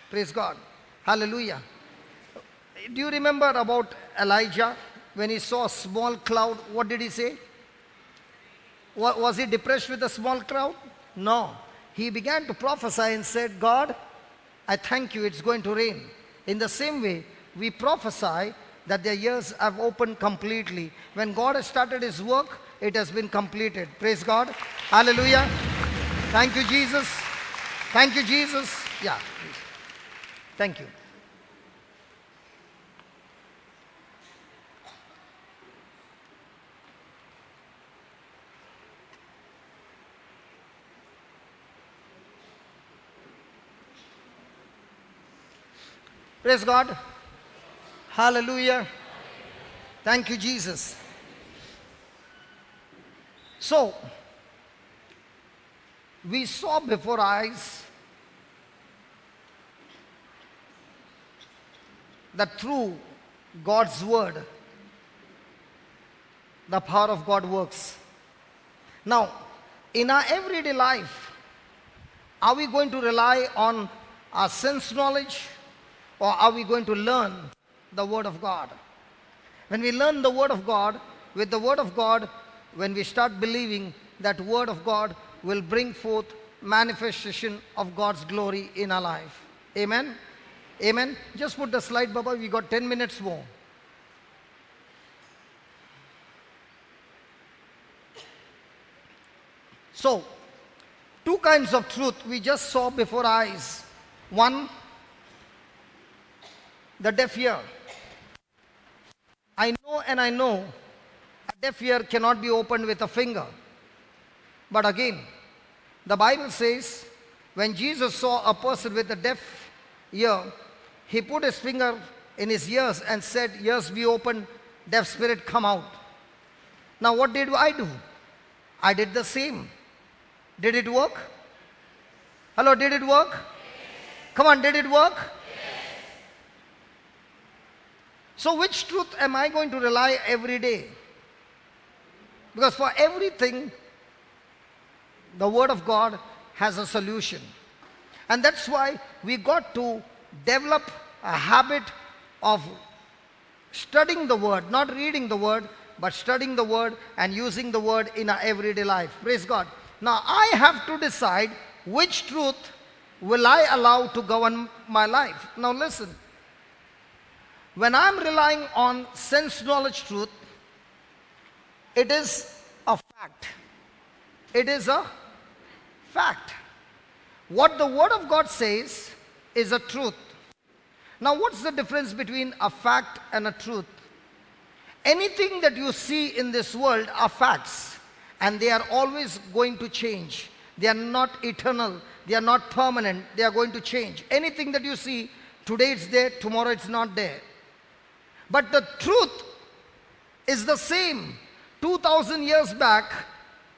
Praise God. Hallelujah. Do you remember about Elijah? When he saw a small cloud, what did he say? Was he depressed with the small cloud? No. He began to prophesy and said, God, I thank you, it's going to rain. In the same way, we prophesy that their ears have opened completely. When God has started his work, it has been completed. Praise God. Hallelujah. Thank you, Jesus. Thank you, Jesus. Yeah, please. Thank you. Praise God. Hallelujah. Thank you, Jesus. So, we saw before our eyes that through God's word, the power of God works. Now, in our everyday life, are we going to rely on our sense knowledge, or are we going to learn the Word of God? When we learn the Word of God, with the Word of God, when we start believing, that Word of God will bring forth manifestation of God's glory in our life. Amen? Amen? Just put the slide, Baba. We got 10 minutes more. So, 2 kinds of truth we just saw before our eyes. One, the deaf ear. I know a deaf ear cannot be opened with a finger. But again, the Bible says, when Jesus saw a person with a deaf ear, he put his finger in his ears and said, ears be opened, deaf spirit come out. Now what did I do? I did the same. Did it work? Hello, did it work? Yes. Come on, did it work? So which truth am I going to rely every day? Because for everything, the Word of God has a solution. And that's why we got to develop a habit of studying the Word, not reading the Word, but studying the Word and using the Word in our everyday life. Praise God. Now I have to decide which truth will I allow to govern my life. Now listen. When I'm relying on sense knowledge truth, it is a fact. It is a fact. What the Word of God says is a truth. Now what's the difference between a fact and a truth? Anything that you see in this world are facts, and they are always going to change. They are not eternal. They are not permanent. They are going to change. Anything that you see, today it's there, tomorrow it's not there. But the truth is the same. 2000 years back,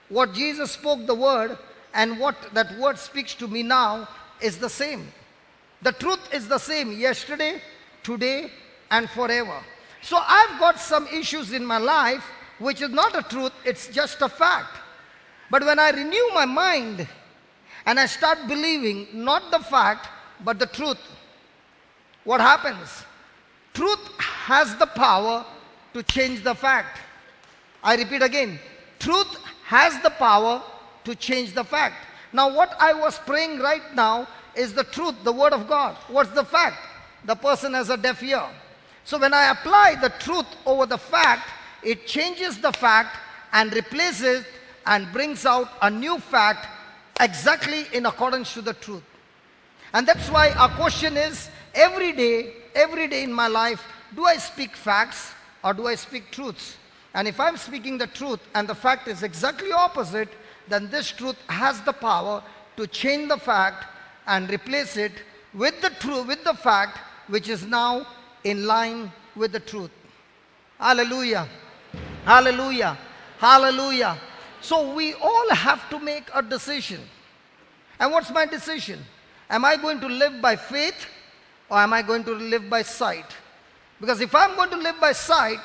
what Jesus spoke the word, and what that word speaks to me now is the same. The truth is the same yesterday, today, and forever. So I've got some issues in my life which is not a truth, it's just a fact. But when I renew my mind and I start believing not the fact but the truth, what happens? Truth has the power to change the fact. I repeat again, truth has the power to change the fact. Now what I was praying right now is the truth, the word of God. What's the fact? The person has a deaf ear. So when I apply the truth over the fact, it changes the fact and replaces and brings out a new fact exactly in accordance to the truth. And that's why our question is, every day in my life, do I speak facts or do I speak truths? And if I'm speaking the truth and the fact is exactly opposite, then this truth has the power to change the fact and replace it with the truth, with the fact which is now in line with the truth. Hallelujah. Hallelujah. Hallelujah. So we all have to make a decision. And what's my decision? Am I going to live by faith or am I going to live by sight? Because if I'm going to live by sight,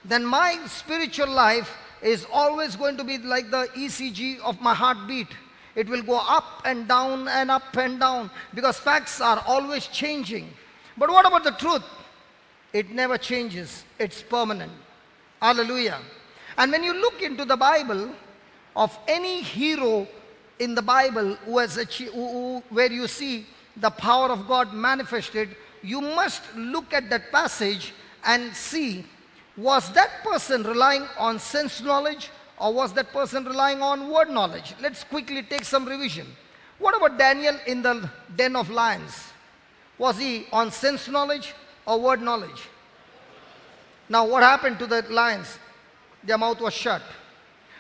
then my spiritual life is always going to be like the ECG of my heartbeat. It will go up and down and up and down because facts are always changing. But what about the truth? It never changes. It's permanent. Hallelujah. And when you look into the Bible, of any hero in the Bible who has where you see the power of God manifested, you must look at that passage and see, was that person relying on sense knowledge or was that person relying on word knowledge? Let's quickly take some revision. What about Daniel in the den of lions? Was he on sense knowledge or word knowledge? Now what happened to the lions? Their mouth was shut.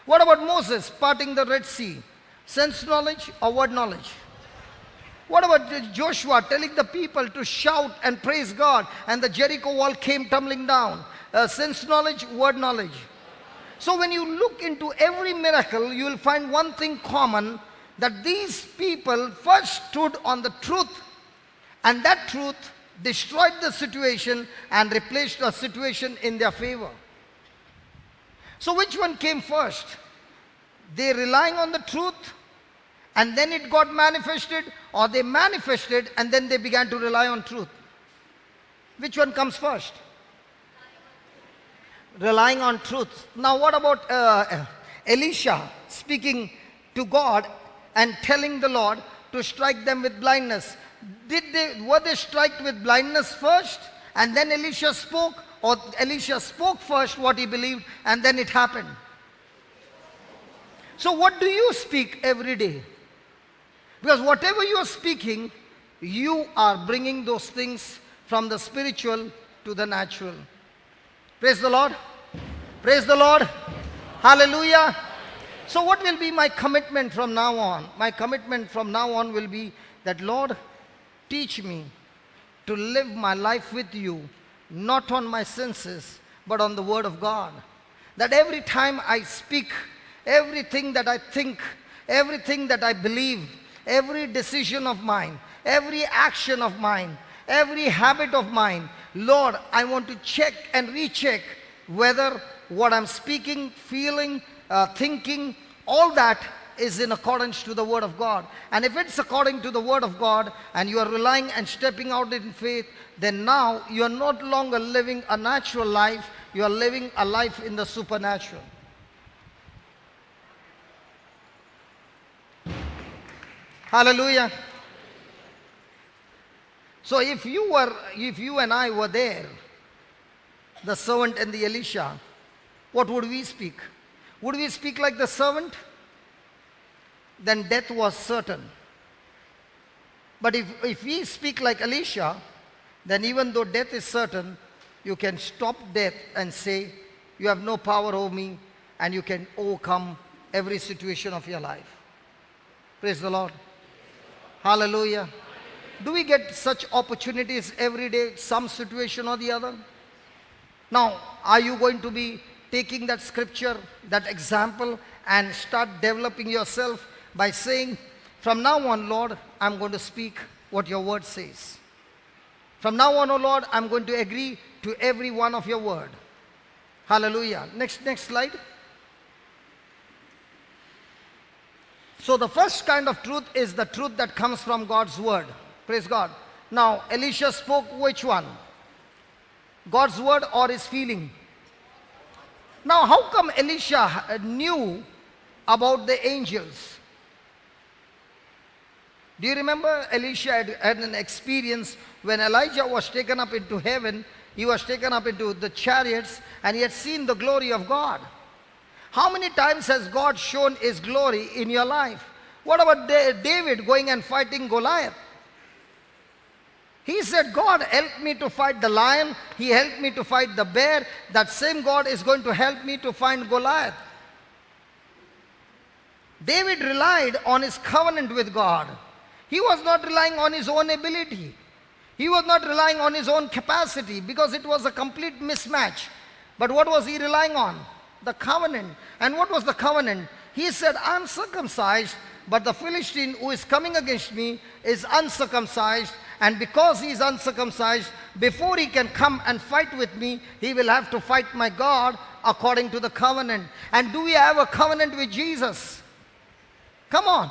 What about Moses parting the Red Sea? Sense knowledge or word knowledge? What about Joshua telling the people to shout and praise God and the Jericho wall came tumbling down? Sense knowledge, word knowledge. So when you look into every miracle, you will find one thing common, that these people first stood on the truth, and that truth destroyed the situation and replaced the situation in their favor. So which one came first? They relying on the truth and then it got manifested, or they manifested and then they began to rely on truth? Which one comes first? Relying on truth. Now what about Elisha speaking to God and telling the Lord to strike them with blindness? Were they struck with blindness first and then Elisha spoke, or Elisha spoke first what he believed and then it happened? So what do you speak every day? Because whatever you are speaking, you are bringing those things from the spiritual to the natural. Praise the Lord. Praise the Lord. Hallelujah. So what will be my commitment from now on? My commitment from now on will be that, Lord, teach me to live my life with you, not on my senses, but on the word of God. That every time I speak, everything that I think, everything that I believe, every decision of mine, every action of mine, every habit of mine, Lord, I want to check and recheck whether what I'm speaking, feeling, thinking, all that is in accordance to the word of God. And if it's according to the word of God and you are relying and stepping out in faith, then now you are no longer living a natural life, you are living a life in the supernatural. Hallelujah. So if you and I were there, the servant and the Elisha, what would we speak? Would we speak like the servant? Then death was certain. But if we speak like Elisha, then even though death is certain, you can stop death and say, you have no power over me, and you can overcome every situation of your life. Praise the Lord. Hallelujah. Do we get such opportunities every day, some situation or the other? Now, are you going to be taking that scripture, that example, and start developing yourself? by saying, from now on, Lord, I'm going to speak what your word says. From now on, oh Lord, I'm going to agree to every one of your word. Hallelujah. Next slide. So the first kind of truth is the truth that comes from God's word. Praise God. Now, Elisha spoke which one? God's word or his feeling? Now, how come Elisha knew about the angels? Do you remember Elisha had an experience when Elijah was taken up into heaven? He was taken up into the chariots and he had seen the glory of God. How many times has God shown his glory in your life? What about David going and fighting Goliath? He said, God helped me to fight the lion. He helped me to fight the bear. That same God is going to help me to find Goliath. David relied on his covenant with God. He was not relying on his own ability. He was not relying on his own capacity because it was a complete mismatch. But what was he relying on? The covenant. And what was the covenant? He said, I'm circumcised, but the Philistine who is coming against me is uncircumcised. And because he is uncircumcised, before he can come and fight with me, he will have to fight my God according to the covenant. And do we have a covenant with Jesus? Come on.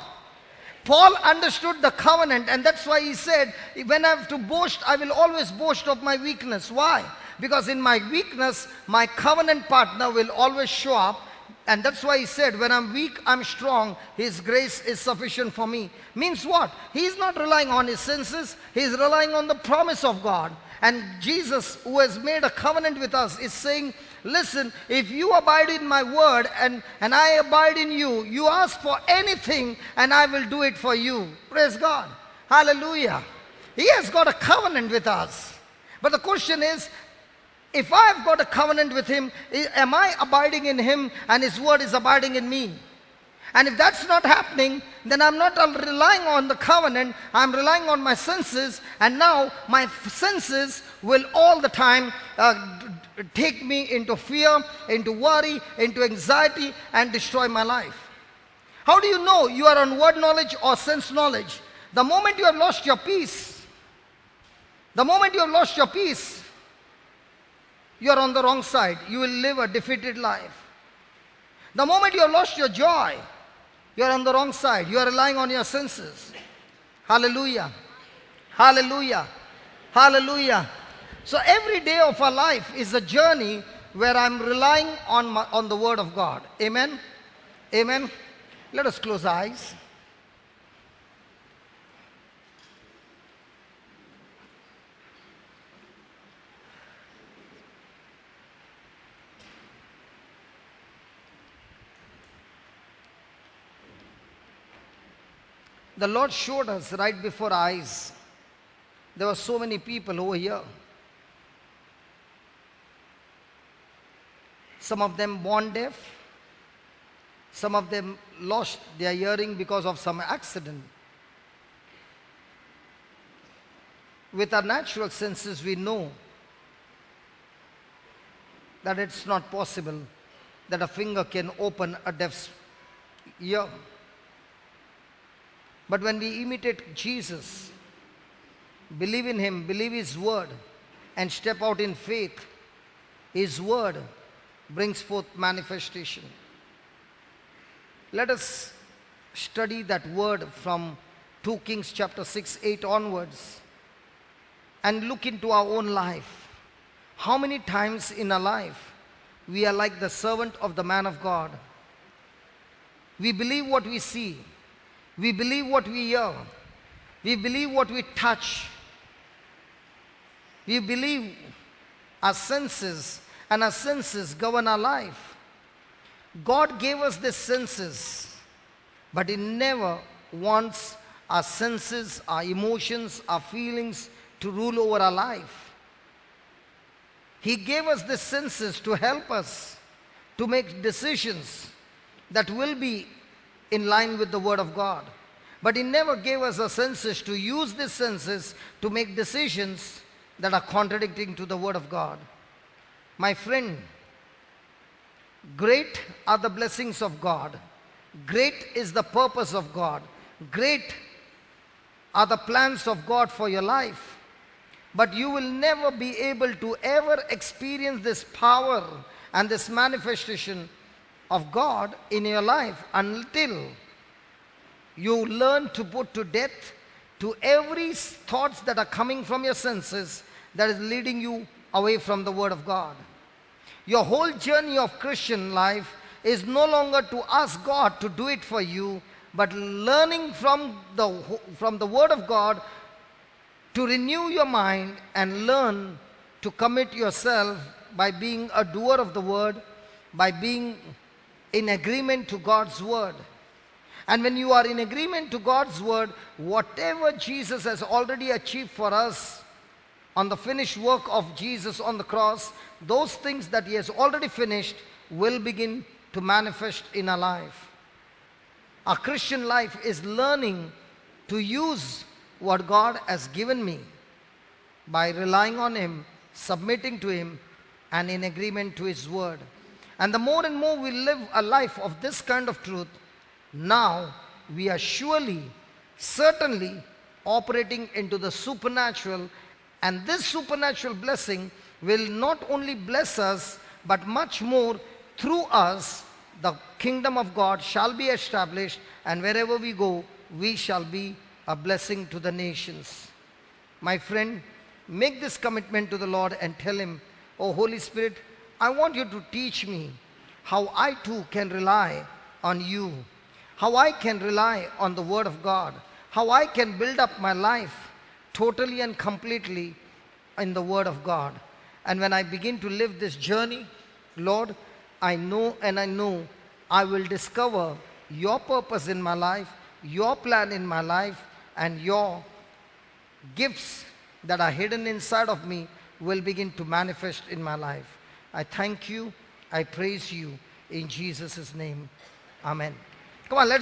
Paul understood the covenant, and that's why he said, when I have to boast, I will always boast of my weakness. Why? Because in my weakness, my covenant partner will always show up. And that's why he said, when I'm weak, I'm strong. His grace is sufficient for me. Means what? He's not relying on his senses. He's relying on the promise of God. And Jesus, who has made a covenant with us, is saying, listen, if you abide in my word and I abide in you, you ask for anything and I will do it for you. Praise God. Hallelujah. He has got a covenant with us. But the question is, if I have got a covenant with him, am I abiding in him and his word is abiding in me? And if that's not happening, then I'm not relying on the covenant, I'm relying on my senses, and now my senses will all the time take me into fear, into worry, into anxiety, and destroy my life. How do you know you are on word knowledge or sense knowledge? The moment you have lost your peace, the moment you have lost your peace, you are on the wrong side. You will live a defeated life. The moment you have lost your joy, you are on the wrong side. You are relying on your senses. Hallelujah. Hallelujah. Hallelujah. So every day of our life is a journey where I'm relying on the word of God. Amen. Amen. Let us close our eyes. The Lord showed us right before our eyes. There were so many people over here. Some of them born deaf. Some of them lost their hearing because of some accident. With our natural senses, we know that it's not possible that a finger can open a deaf's ear. But when we imitate Jesus, believe in him, believe his word, and step out in faith, his word brings forth manifestation. Let us study that word from 2 Kings chapter 6, 8 onwards and look into our own life. How many times in our life we are like the servant of the man of God? We believe what we see. We believe what we hear. We believe what we touch. We believe our senses, and our senses govern our life. God gave us these senses, but he never wants our senses, our emotions, our feelings to rule over our life. He gave us these senses to help us to make decisions that will be in line with the word of God. But he never gave us the senses to use these senses to make decisions that are contradicting to the word of God. My friend, great are the blessings of God Great is the purpose of God. Great are the plans of God for your life. But you will never be able to ever experience this power and this manifestation of God in your life until you learn to put to death to every thoughts that are coming from your senses that is leading you away from the Word of God. Your whole journey of Christian life is no longer to ask God to do it for you, but learning from the Word of God to renew your mind and learn to commit yourself by being a doer of the Word, by being in agreement to God's Word. And when you are in agreement to God's Word, whatever Jesus has already achieved for us on the finished work of Jesus on the cross, those things that He has already finished will begin to manifest in our life. Our Christian life is learning to use what God has given me by relying on Him, submitting to Him, and in agreement to His Word. And the more and more we live a life of this kind of truth, now we are surely, certainly operating into the supernatural, and this supernatural blessing will not only bless us, but much more through us, the kingdom of God shall be established, and wherever we go, we shall be a blessing to the nations. My friend, make this commitment to the Lord and tell Him, "Oh Holy Spirit, I want you to teach me how I too can rely on you, how I can rely on the Word of God, how I can build up my life totally and completely in the Word of God. And when I begin to live this journey, Lord, I know and I know I will discover your purpose in my life, your plan in my life, and your gifts that are hidden inside of me will begin to manifest in my life." I thank you. I praise you in Jesus' name. Amen. Come on, let's